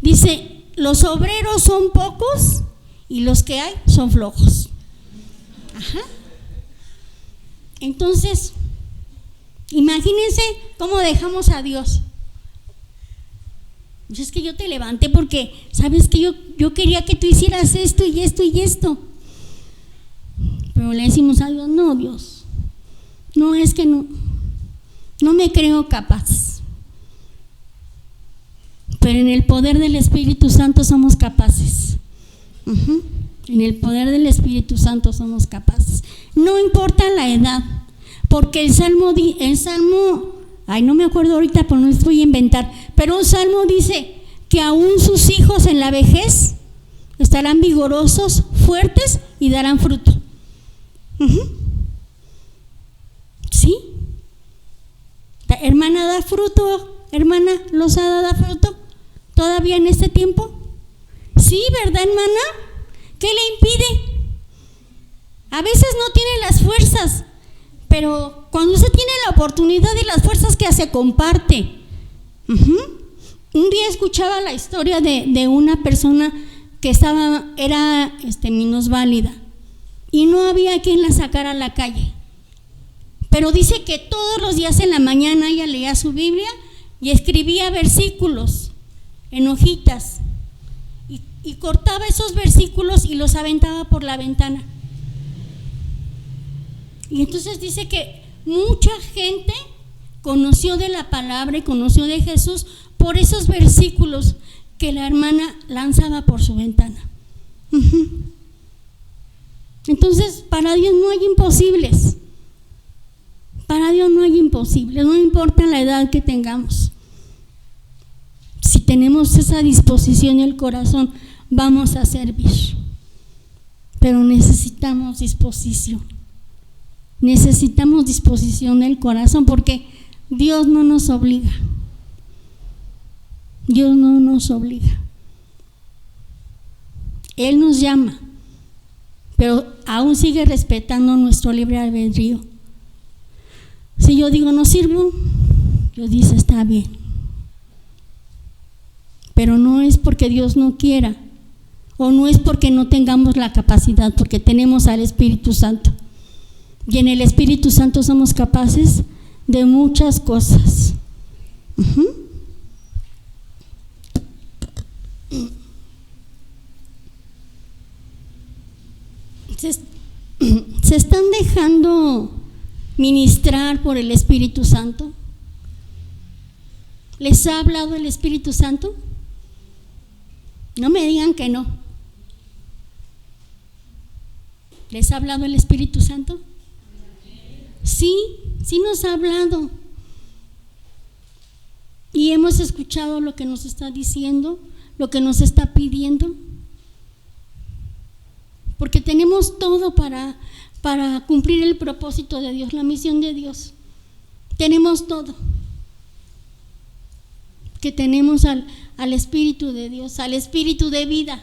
Dice: los obreros son pocos y los que hay son flojos. Ajá. Entonces, imagínense cómo dejamos a Dios. Pues es que yo te levanté porque sabes que yo quería que tú hicieras esto y esto y esto. Pero le decimos a Dios: no, Dios, no, es que no me creo capaz. Pero en el poder del Espíritu Santo somos capaces. En el poder del Espíritu Santo somos capaces. No importa la edad, porque el salmo, no me acuerdo ahorita, pero no les voy a inventar, pero un salmo dice que aún sus hijos en la vejez estarán vigorosos, fuertes y darán fruto. ¿Sí? Hermana, da fruto, hermana Lozada, da fruto todavía en este tiempo. Sí, ¿verdad, hermana? ¿Qué le impide? A veces no tiene las fuerzas, pero cuando usted tiene la oportunidad y las fuerzas que hace, comparte. Un día escuchaba la historia de una persona que era minusválida y no había quien la sacara a la calle. Pero dice que todos los días en la mañana ella leía su Biblia y escribía versículos en hojitas y cortaba esos versículos y los aventaba por la ventana. Y entonces dice que mucha gente conoció de la palabra y conoció de Jesús por esos versículos que la hermana lanzaba por su ventana. Entonces, para Dios no hay imposibles. Para Dios no hay imposibles, no importa la edad que tengamos. Si tenemos esa disposición y el corazón, vamos a servir. Pero necesitamos disposición. Necesitamos disposición del corazón, porque Dios no nos obliga. Dios no nos obliga. Él nos llama, pero aún sigue respetando nuestro libre albedrío. Si yo digo no sirvo, Dios dice está bien. Pero no es porque Dios no quiera, o no es porque no tengamos la capacidad, porque tenemos al Espíritu Santo. Y en el Espíritu Santo somos capaces de muchas cosas. Se están dejando ministrar por el Espíritu Santo. ¿Les ha hablado el Espíritu Santo? No me digan que no. ¿Les ha hablado el Espíritu Santo? Sí, sí nos ha hablado. Y hemos escuchado lo que nos está diciendo, lo que nos está pidiendo. Porque tenemos todo para cumplir el propósito de Dios, la misión de Dios. Tenemos todo. Que tenemos al Espíritu de Dios, al Espíritu de vida,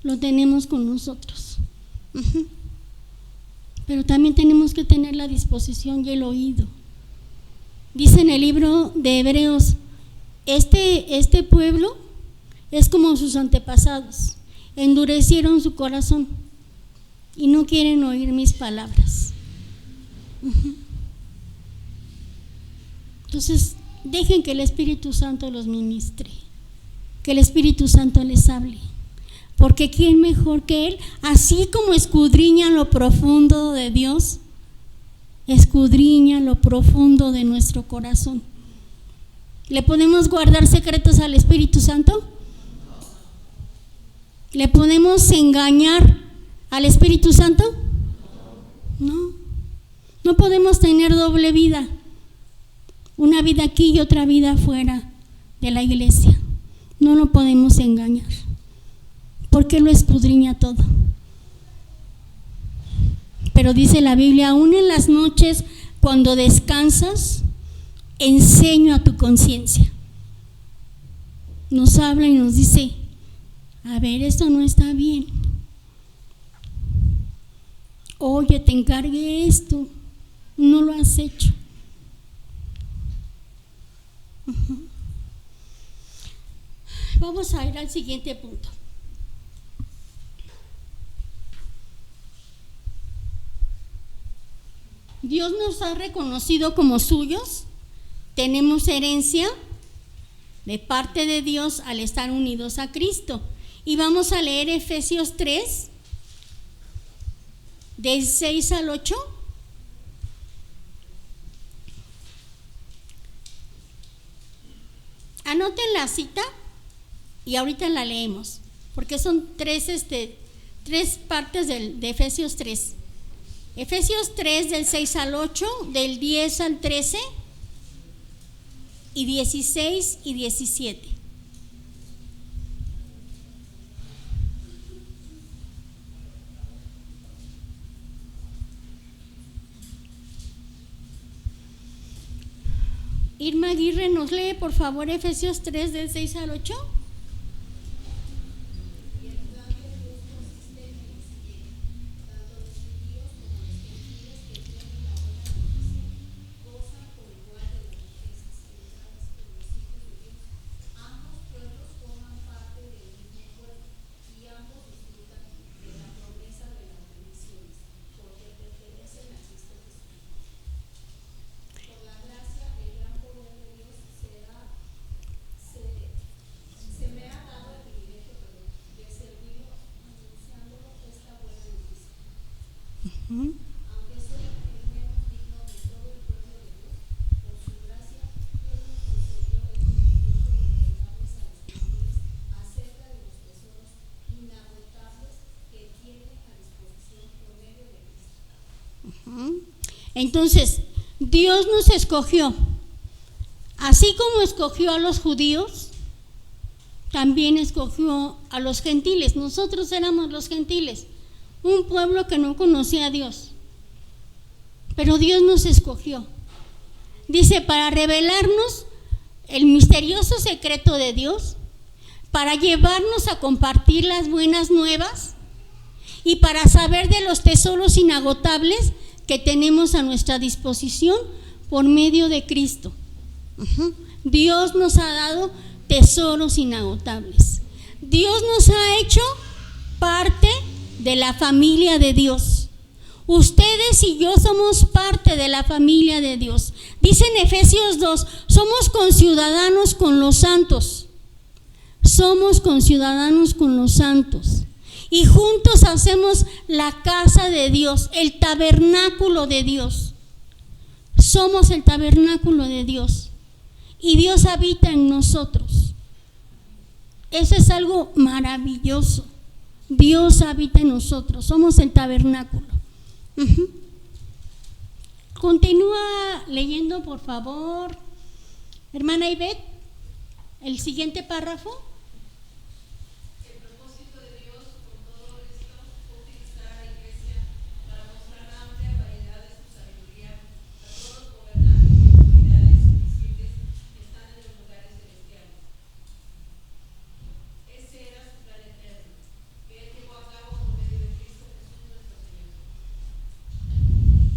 lo tenemos con nosotros. Pero también tenemos que tener la disposición y el oído. Dice en el libro de Hebreos: este pueblo es como sus antepasados, endurecieron su corazón y no quieren oír mis palabras. Entonces, dejen que el Espíritu Santo los ministre, que el Espíritu Santo les hable, porque ¿quién mejor que Él? Así como escudriña lo profundo de Dios, escudriña lo profundo de nuestro corazón. ¿Le podemos guardar secretos al Espíritu Santo? ¿Le podemos engañar al Espíritu Santo? No, no podemos tener doble vida. Una vida aquí y otra vida fuera de la iglesia. No lo podemos engañar, porque lo escudriña todo. Pero dice la Biblia, aún en las noches cuando descansas, enseño a tu conciencia. Nos habla y nos dice, a ver, esto no está bien. Oye, te encargué esto, no lo has hecho. Vamos a ir al siguiente punto. Dios nos ha reconocido como suyos, tenemos herencia de parte de Dios al estar unidos a Cristo. Y vamos a leer Efesios 3, del 6 al 8. Anoten la cita y ahorita la leemos, porque son tres partes de Efesios 3. Efesios 3 del 6 al 8, del 10 al 13 y 16 y 17. Irma Aguirre nos lee por favor Efesios 3 del 6 al 8. Aunque soy el menos digno de todo el pueblo de Dios, por su gracia Dios nos concedió el privilegio de contarles a los gentiles acerca de los tesoros inagotables que tiene a disposición por medio de Cristo. Entonces, Dios nos escogió, así como escogió a los judíos, también escogió a los gentiles. Nosotros éramos los gentiles, un pueblo que no conocía a Dios, pero Dios nos escogió. Dice, para revelarnos el misterioso secreto de Dios, para llevarnos a compartir las buenas nuevas y para saber de los tesoros inagotables que tenemos a nuestra disposición por medio de Cristo. Dios nos ha dado tesoros inagotables. Dios nos ha hecho parte de la familia de Dios. Ustedes y yo somos parte de la familia de Dios. Dice en Efesios 2, somos conciudadanos con los santos. Somos conciudadanos con los santos. Y juntos hacemos la casa de Dios, el tabernáculo de Dios. Somos el tabernáculo de Dios. Y Dios habita en nosotros. Eso es algo maravilloso. Dios habita en nosotros, somos el tabernáculo. Continúa leyendo, por favor, hermana Ivette, el siguiente párrafo. El propósito de Dios con todo esto fue utilizar a la iglesia para mostrar amplia variedad de su sabiduría a todos los gobernantes y autoridades invisibles que están en los lugares celestiales. Ese era su plan eterno, que Él llevó a cabo por medio de Cristo Jesús nuestro Señor.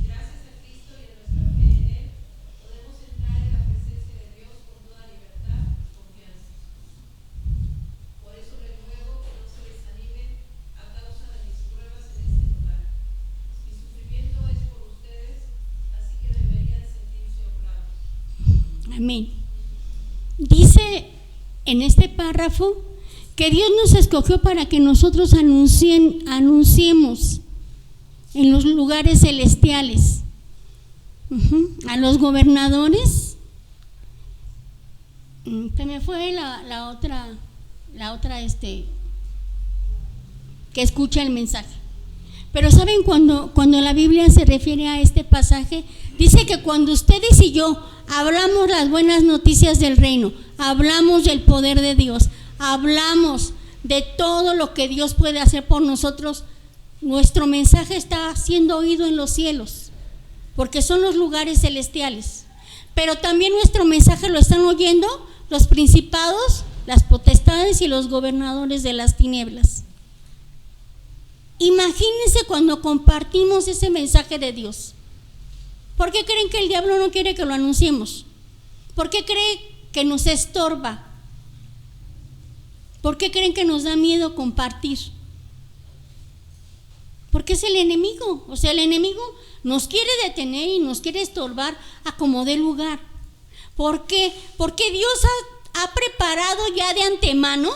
Gracias a Cristo y a nuestra fe en Él, podemos entrar en la presencia de Dios con toda libertad y confianza. Por eso les ruego que no se desanimen a causa de mis pruebas en este lugar. Mi sufrimiento es por ustedes, así que deberían sentirse honrados. Amén. Dice en este párrafo que Dios nos escogió para que nosotros anunciemos en los lugares celestiales a los gobernadores. Se me fue la otra que escucha el mensaje. Pero saben, cuando la Biblia se refiere a este pasaje, dice que cuando ustedes y yo hablamos las buenas noticias del reino, hablamos del poder de Dios, hablamos de todo lo que Dios puede hacer por nosotros, nuestro mensaje está siendo oído en los cielos, porque son los lugares celestiales. Pero también nuestro mensaje lo están oyendo los principados, las potestades y los gobernadores de las tinieblas. Imagínense cuando compartimos ese mensaje de Dios. ¿Por qué creen que el diablo no quiere que lo anunciemos? ¿Por qué creen que nos estorba? ¿Por qué creen que nos da miedo compartir? Porque es el enemigo. O sea, el enemigo nos quiere detener y nos quiere estorbar a como dé lugar. ¿Por qué? Porque Dios ha preparado ya de antemano,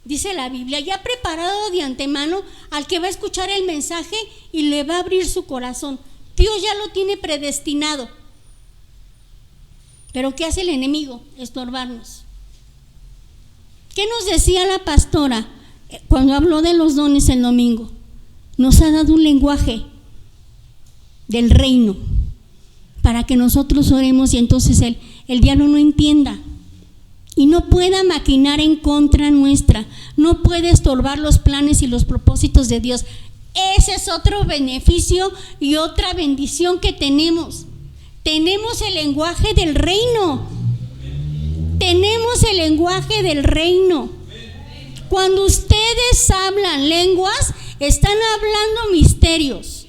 dice la Biblia, ya ha preparado de antemano al que va a escuchar el mensaje y le va a abrir su corazón. Dios ya lo tiene predestinado. Pero ¿qué hace el enemigo? Estorbarnos. ¿Qué nos decía la pastora cuando habló de los dones el domingo? Nos ha dado un lenguaje del reino para que nosotros oremos y entonces el diablo no entienda y no pueda maquinar en contra nuestra, no puede estorbar los planes y los propósitos de Dios. Ese es otro beneficio y otra bendición que tenemos. Tenemos el lenguaje del reino. Tenemos el lenguaje del reino. Cuando ustedes hablan lenguas, están hablando misterios.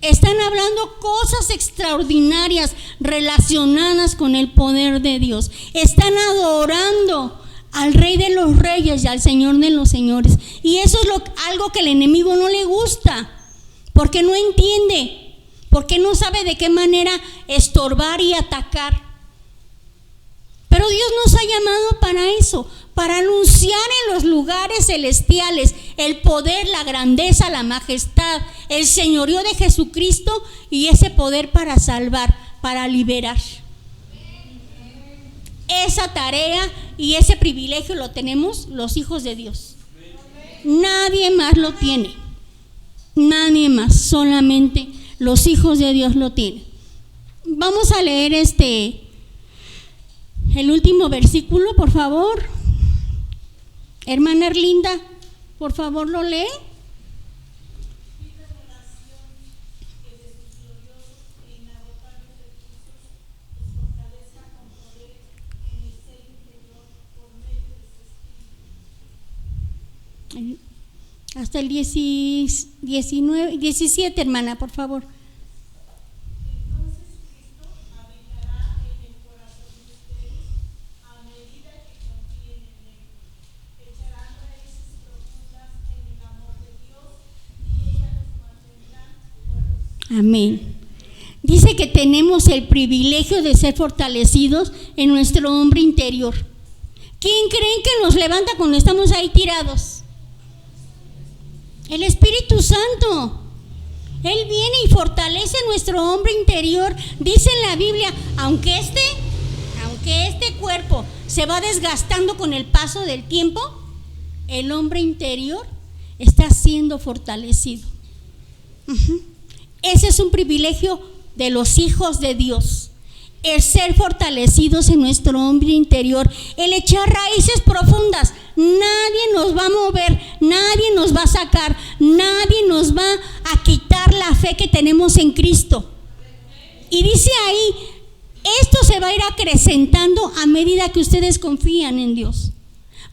Están hablando cosas extraordinarias relacionadas con el poder de Dios. Están adorando al Rey de los Reyes y al Señor de los Señores. Y eso es algo que el enemigo no le gusta, porque no entiende, porque no sabe de qué manera estorbar y atacar. Pero Dios nos ha llamado para eso, para anunciar en los lugares celestiales el poder, la grandeza, la majestad, el señorío de Jesucristo y ese poder para salvar, para liberar. Esa tarea y ese privilegio lo tenemos los hijos de Dios. Nadie más lo tiene. Nadie más, solamente los hijos de Dios lo tienen. Vamos a leer el último versículo, por favor. Hermana Erlinda, por favor, lo lee. Hasta el 17, hermana, por favor. Entonces Cristo habitará en el corazón de ustedes a medida que confíen en Él. Echarán raíces profundas en el amor de Dios y ellas los mantendrán fuertes. Amén. Dice que tenemos el privilegio de ser fortalecidos en nuestro hombre interior. ¿Quién creen que nos levanta cuando estamos ahí tirados? El Espíritu Santo. Él viene y fortalece nuestro hombre interior. Dice en la Biblia, aunque este cuerpo se va desgastando con el paso del tiempo, el hombre interior está siendo fortalecido. Ese es un privilegio de los hijos de Dios, el ser fortalecidos en nuestro hombre interior, el echar raíces profundas. Nadie nos va a mover, nadie nos va a sacar, nadie nos va a quitar la fe que tenemos en Cristo. Y dice ahí, esto se va a ir acrecentando a medida que ustedes confían en Dios.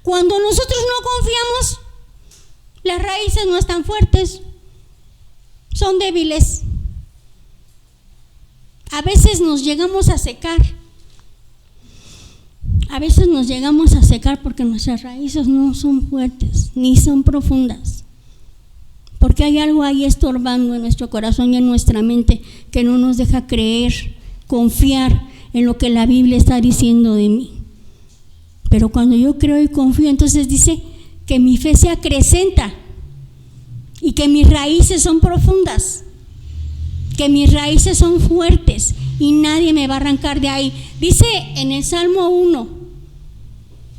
Cuando nosotros no confiamos, las raíces no están fuertes, son débiles. A veces nos llegamos a secar. A veces nos llegamos a secar porque nuestras raíces no son fuertes ni son profundas. Porque hay algo ahí estorbando en nuestro corazón y en nuestra mente que no nos deja creer, confiar en lo que la Biblia está diciendo de mí. Pero cuando yo creo y confío, entonces dice que mi fe se acrecenta y que mis raíces son profundas, que mis raíces son fuertes y nadie me va a arrancar de ahí. Dice en el Salmo 1,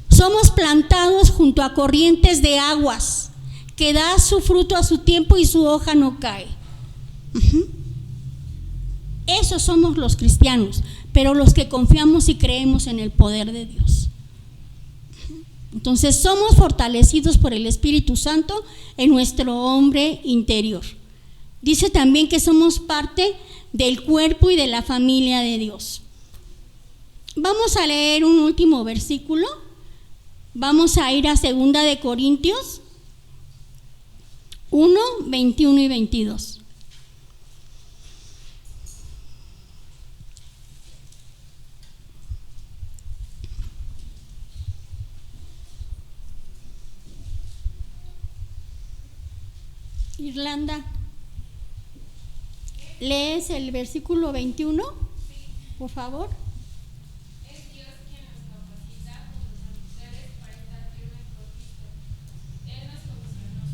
somos plantados junto a corrientes de aguas, que da su fruto a su tiempo y su hoja no cae. Esos somos los cristianos. pero los que confiamos y creemos en el poder de Dios. Entonces somos fortalecidos por el Espíritu Santo en nuestro hombre interior. Dice también que somos parte del cuerpo y de la familia de Dios. Vamos a leer un último versículo. Vamos a ir a 2 de Corintios 1, 21 y 22. Irlanda, ¿lees el versículo 21? Por favor. Es Dios quien nos capacita con los oficiales para estar firmes por Cristo. Él nos comisionó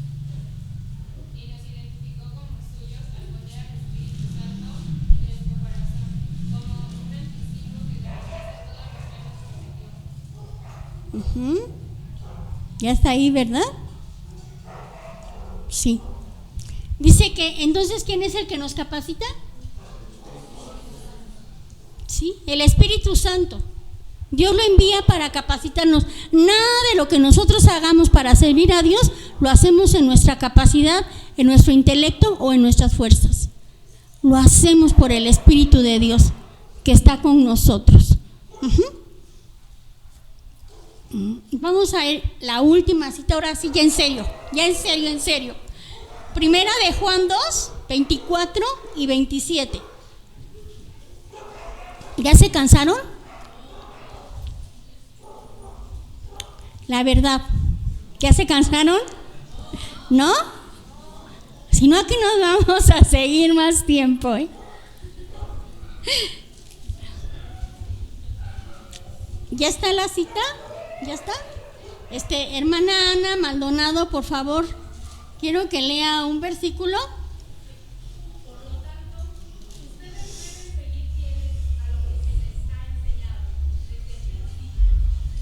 y nos identificó como suyos al poner al Espíritu Santo en nuestro corazón, como un anticipo que garantiza todos los planes de Dios. Ya está ahí, ¿verdad? Sí. Dice que entonces, ¿quién es el que nos capacita? Sí, el Espíritu Santo. Dios lo envía para capacitarnos. Nada de lo que nosotros hagamos para servir a Dios lo hacemos en nuestra capacidad, en nuestro intelecto o en nuestras fuerzas. Lo hacemos por el Espíritu de Dios que está con nosotros. Vamos a ver la última cita, ahora sí, ya en serio. Primera de Juan 2, 24 y 27. ¿Ya se cansaron? La verdad, ¿ya se cansaron? ¿No? Si no, aquí nos vamos a seguir más tiempo, ¿eh? ¿Ya está la cita? ¿Ya está? Hermana Ana Maldonado, por favor, quiero que lea un versículo. Por lo tanto, ustedes deben seguir fieles a lo que se les ha enseñado desde el principio.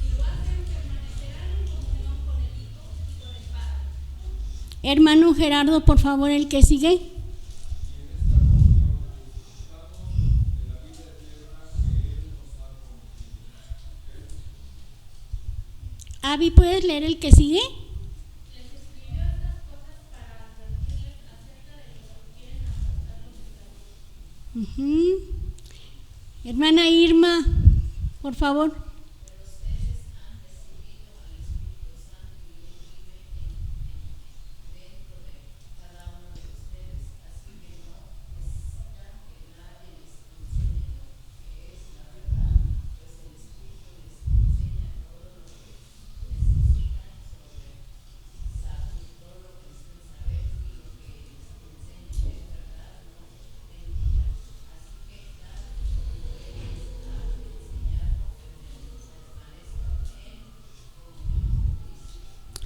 Si lo hacen, permanecerán en comunión con el Hijo y con el Padre. Hermano Gerardo, por favor, el que sigue. Avi, ¿puedes leer el que sigue? Les escribió estas cosas para advertirles acerca de los que quieren abortar los pecados. Hermana Irma, por favor.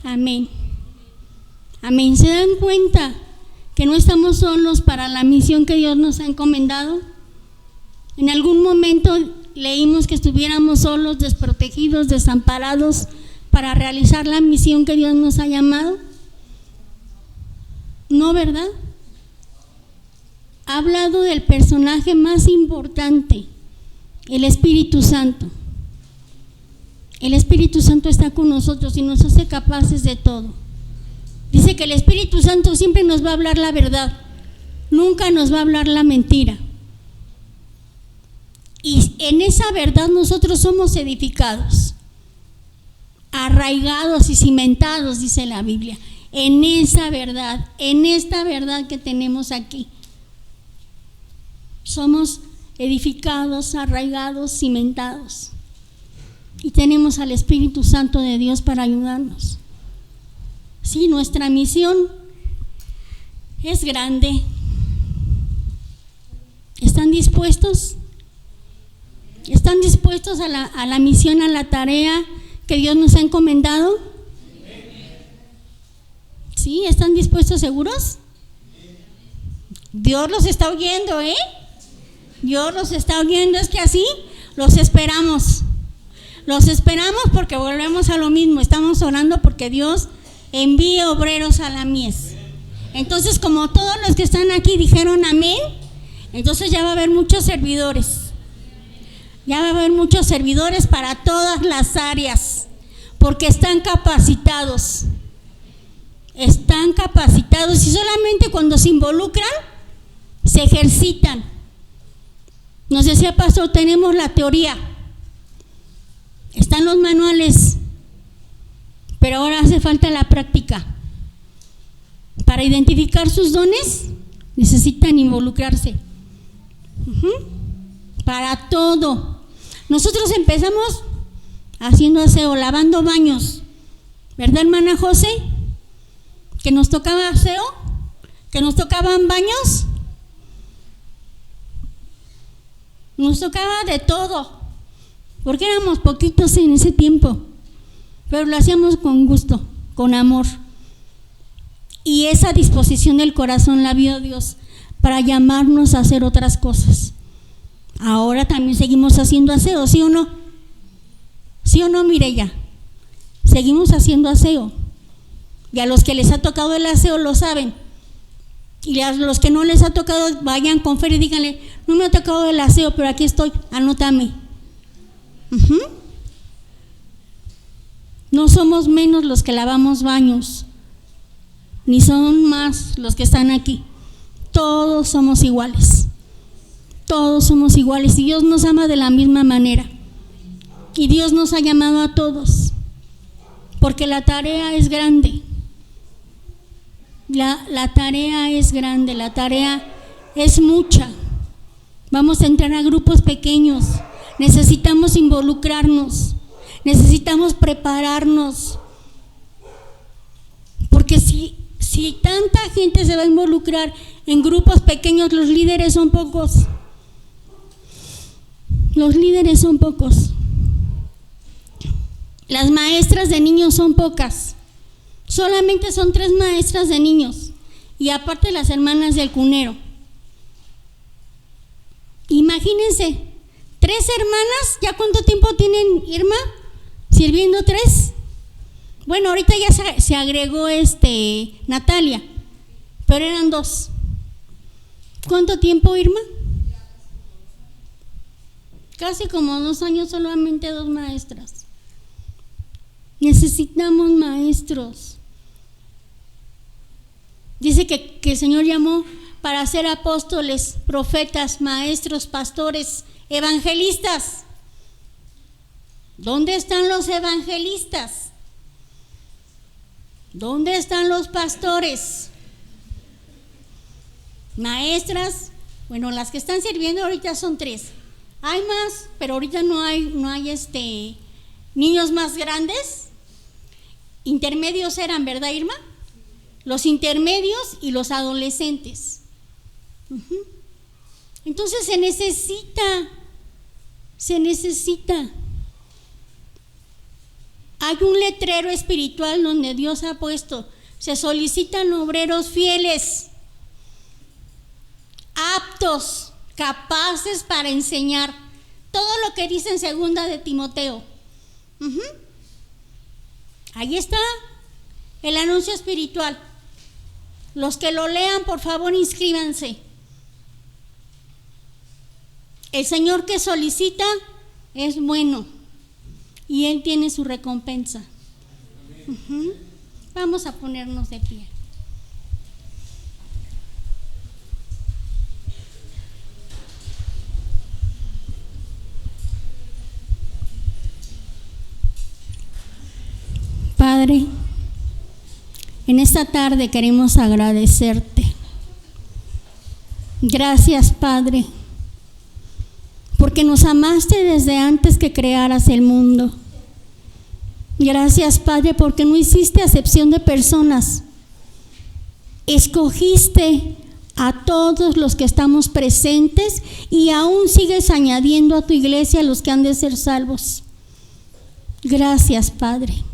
Amén. Amén. ¿Se dan cuenta que no estamos solos para la misión que Dios nos ha encomendado? En algún momento leímos que estuviéramos solos, desprotegidos, desamparados para realizar la misión que Dios nos ha llamado. ¿No, verdad? Ha hablado del personaje más importante, el Espíritu Santo. El Espíritu Santo está con nosotros y nos hace capaces de todo. Dice que el Espíritu Santo siempre nos va a hablar la verdad, nunca nos va a hablar la mentira. Y en esa verdad nosotros somos edificados, arraigados y cimentados, dice la Biblia, en esa verdad, en esta verdad que tenemos aquí. Somos edificados, arraigados, cimentados. Y tenemos al Espíritu Santo de Dios para ayudarnos. Sí, nuestra misión es grande. ¿Están dispuestos? ¿Están dispuestos a la misión, a la tarea que Dios nos ha encomendado? ¿Sí? ¿Están dispuestos, seguros? Dios los está oyendo, ¿eh? Dios los está oyendo, es que así los esperamos. Los esperamos porque volvemos a lo mismo. Estamos orando porque Dios envíe obreros a la mies. Entonces, como todos los que están aquí dijeron amén, entonces ya va a haber muchos servidores. Ya va a haber muchos servidores para todas las áreas, porque están capacitados. Están capacitados y solamente cuando se involucran, se ejercitan. Nos decía pastor, tenemos la teoría, están los manuales, pero ahora hace falta la práctica. Para identificar sus dones, necesitan involucrarse. Para todo. Nosotros empezamos haciendo aseo, lavando baños, ¿verdad, hermana José? Que nos tocaba aseo, que nos tocaban baños, nos tocaba de todo, porque éramos poquitos en ese tiempo, pero lo hacíamos con gusto, con amor. Y esa disposición del corazón la vio Dios para llamarnos a hacer otras cosas. Ahora también seguimos haciendo aseo, ¿sí o no? ¿Sí o no, Mireya? Seguimos haciendo aseo. Y a los que les ha tocado el aseo lo saben. Y a los que no les ha tocado, vayan con Fer y díganle, no me ha tocado el aseo, pero aquí estoy, anótame. No somos menos los que lavamos baños, ni son más los que están aquí. Todos somos iguales. Todos somos iguales y Dios nos ama de la misma manera. Y Dios nos ha llamado a todos, porque la tarea es grande. La tarea es grande, la tarea es mucha. Vamos a entrar a grupos pequeños, necesitamos involucrarnos, necesitamos prepararnos, porque si tanta gente se va a involucrar en grupos pequeños, los líderes son pocos. Los líderes son pocos. Las maestras de niños son pocas. Solamente son 3 maestras de niños. Y aparte las hermanas del cunero. Imagínense, 3 hermanas. ¿Ya cuánto tiempo tienen, Irma? ¿Sirviendo 3? Bueno, ahorita ya se agregó Natalia. Pero eran 2. ¿Cuánto tiempo, Irma? Casi como 2 años, solamente 2 maestras. Necesitamos maestros. Dice que el Señor llamó para ser apóstoles, profetas, maestros, pastores, evangelistas. ¿Dónde están los evangelistas? ¿Dónde están los pastores? Maestras, bueno, las que están sirviendo ahorita son 3. Hay más, pero ahorita no hay niños más grandes. Intermedios eran, ¿verdad, Irma? Los intermedios y los adolescentes. Entonces se necesita. Hay un letrero espiritual donde Dios ha puesto, se solicitan obreros fieles, aptos, capaces para enseñar. Todo lo que dice en 2 de Timoteo. Ahí está el anuncio espiritual. Los que lo lean, por favor, inscríbanse. El Señor que solicita es bueno y Él tiene su recompensa. Vamos a ponernos de pie. Padre, en esta tarde queremos agradecerte. Gracias, Padre, porque nos amaste desde antes que crearas el mundo. Gracias, Padre, porque no hiciste acepción de personas. Escogiste a todos los que estamos presentes y aún sigues añadiendo a tu iglesia a los que han de ser salvos. Gracias, Padre.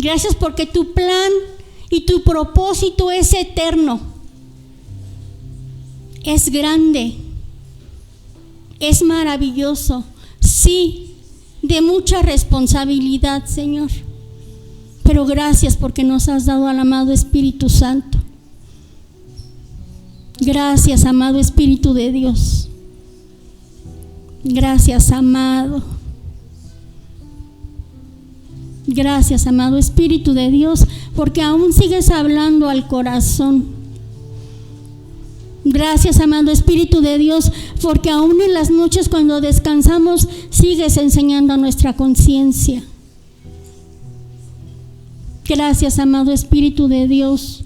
Gracias porque tu plan y tu propósito es eterno, es grande, es maravilloso, sí, de mucha responsabilidad, Señor. Pero gracias porque nos has dado al amado Espíritu Santo. Gracias, amado Espíritu de Dios. Gracias, amado. Gracias, amado Espíritu de Dios, porque aún sigues hablando al corazón. Gracias, amado Espíritu de Dios, porque aún en las noches cuando descansamos sigues enseñando a nuestra conciencia. Gracias, amado Espíritu de Dios,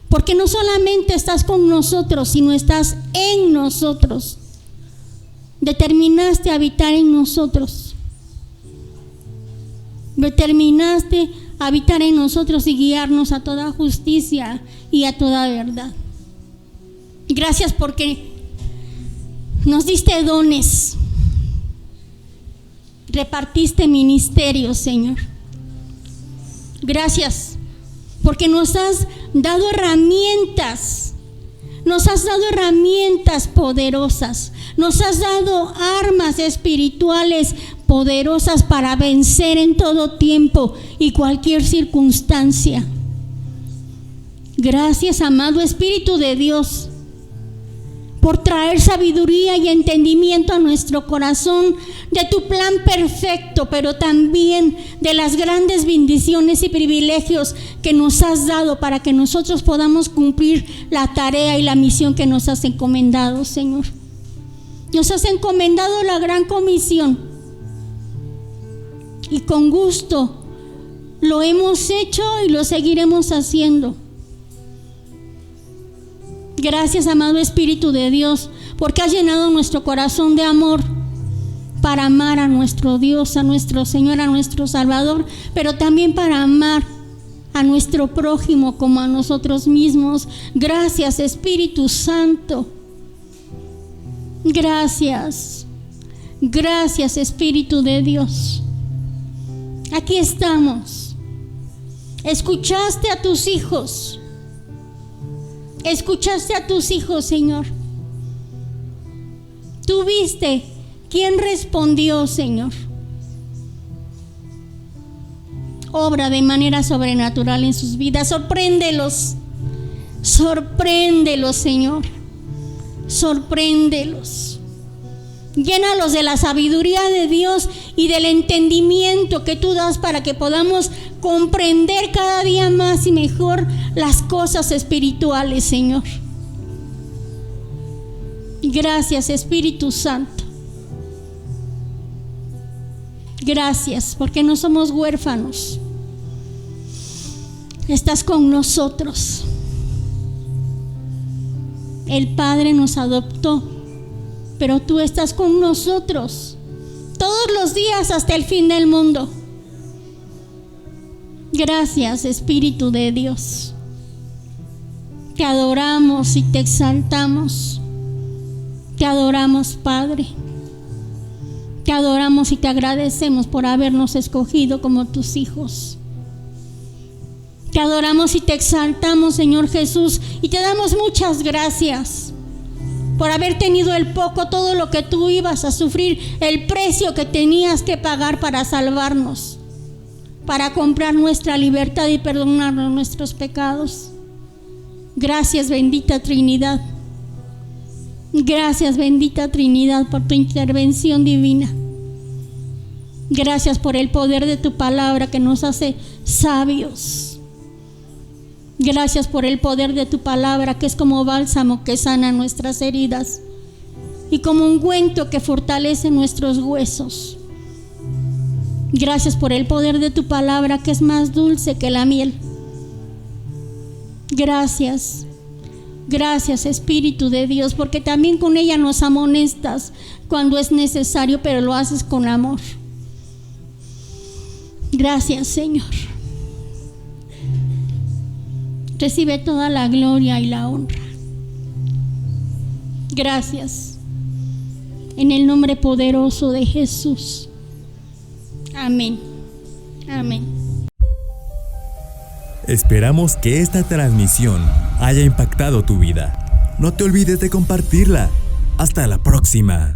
porque no solamente estás con nosotros, sino estás en nosotros. Determinaste habitar en nosotros. Determinaste habitar en nosotros y guiarnos a toda justicia y a toda verdad. Gracias porque nos diste dones, repartiste ministerios, Señor. Gracias porque nos has dado herramientas, poderosas, nos has dado armas espirituales poderosas para vencer en todo tiempo y cualquier circunstancia. Gracias, amado Espíritu de Dios, por traer sabiduría y entendimiento a nuestro corazón de tu plan perfecto, pero también de las grandes bendiciones y privilegios que nos has dado para que nosotros podamos cumplir la tarea y la misión que nos has encomendado, Señor. Nos has encomendado la gran comisión y con gusto lo hemos hecho y lo seguiremos haciendo. Gracias, amado Espíritu de Dios, porque has llenado nuestro corazón de amor para amar a nuestro Dios, a nuestro Señor, a nuestro Salvador, pero también para amar a nuestro prójimo como a nosotros mismos. Gracias, Espíritu Santo. Gracias. Gracias, Espíritu de Dios. Aquí estamos. Escuchaste a tus hijos. Escuchaste a tus hijos, Señor. Tú viste quién respondió, Señor. Obra de manera sobrenatural en sus vidas. Sorpréndelos. Sorpréndelos, Señor. Sorpréndelos. Llénalos de la sabiduría de Dios y del entendimiento que tú das para que podamos comprender cada día más y mejor las cosas espirituales, Señor. Gracias, Espíritu Santo. Gracias, porque no somos huérfanos. Estás con nosotros. El Padre nos adoptó, pero tú estás con nosotros todos los días hasta el fin del mundo. Gracias, Espíritu de Dios. Te adoramos y te exaltamos. Te adoramos, Padre. Te adoramos y te agradecemos por habernos escogido como tus hijos. Te adoramos y te exaltamos, Señor Jesús, y te damos muchas gracias por haber tenido el poco, todo lo que tú ibas a sufrir, el precio que tenías que pagar para salvarnos, para comprar nuestra libertad y perdonarnos nuestros pecados. Gracias, bendita Trinidad. Gracias, bendita Trinidad, por tu intervención divina. Gracias por el poder de tu palabra que nos hace sabios. Gracias por el poder de tu palabra que es como bálsamo que sana nuestras heridas y como ungüento que fortalece nuestros huesos. Gracias por el poder de tu palabra que es más dulce que la miel. Gracias. Gracias, Espíritu de Dios, porque también con ella nos amonestas cuando es necesario, pero lo haces con amor. Gracias, Señor. Recibe toda la gloria y la honra. Gracias. En el nombre poderoso de Jesús. Amén. Amén. Esperamos que esta transmisión haya impactado tu vida. No te olvides de compartirla. Hasta la próxima.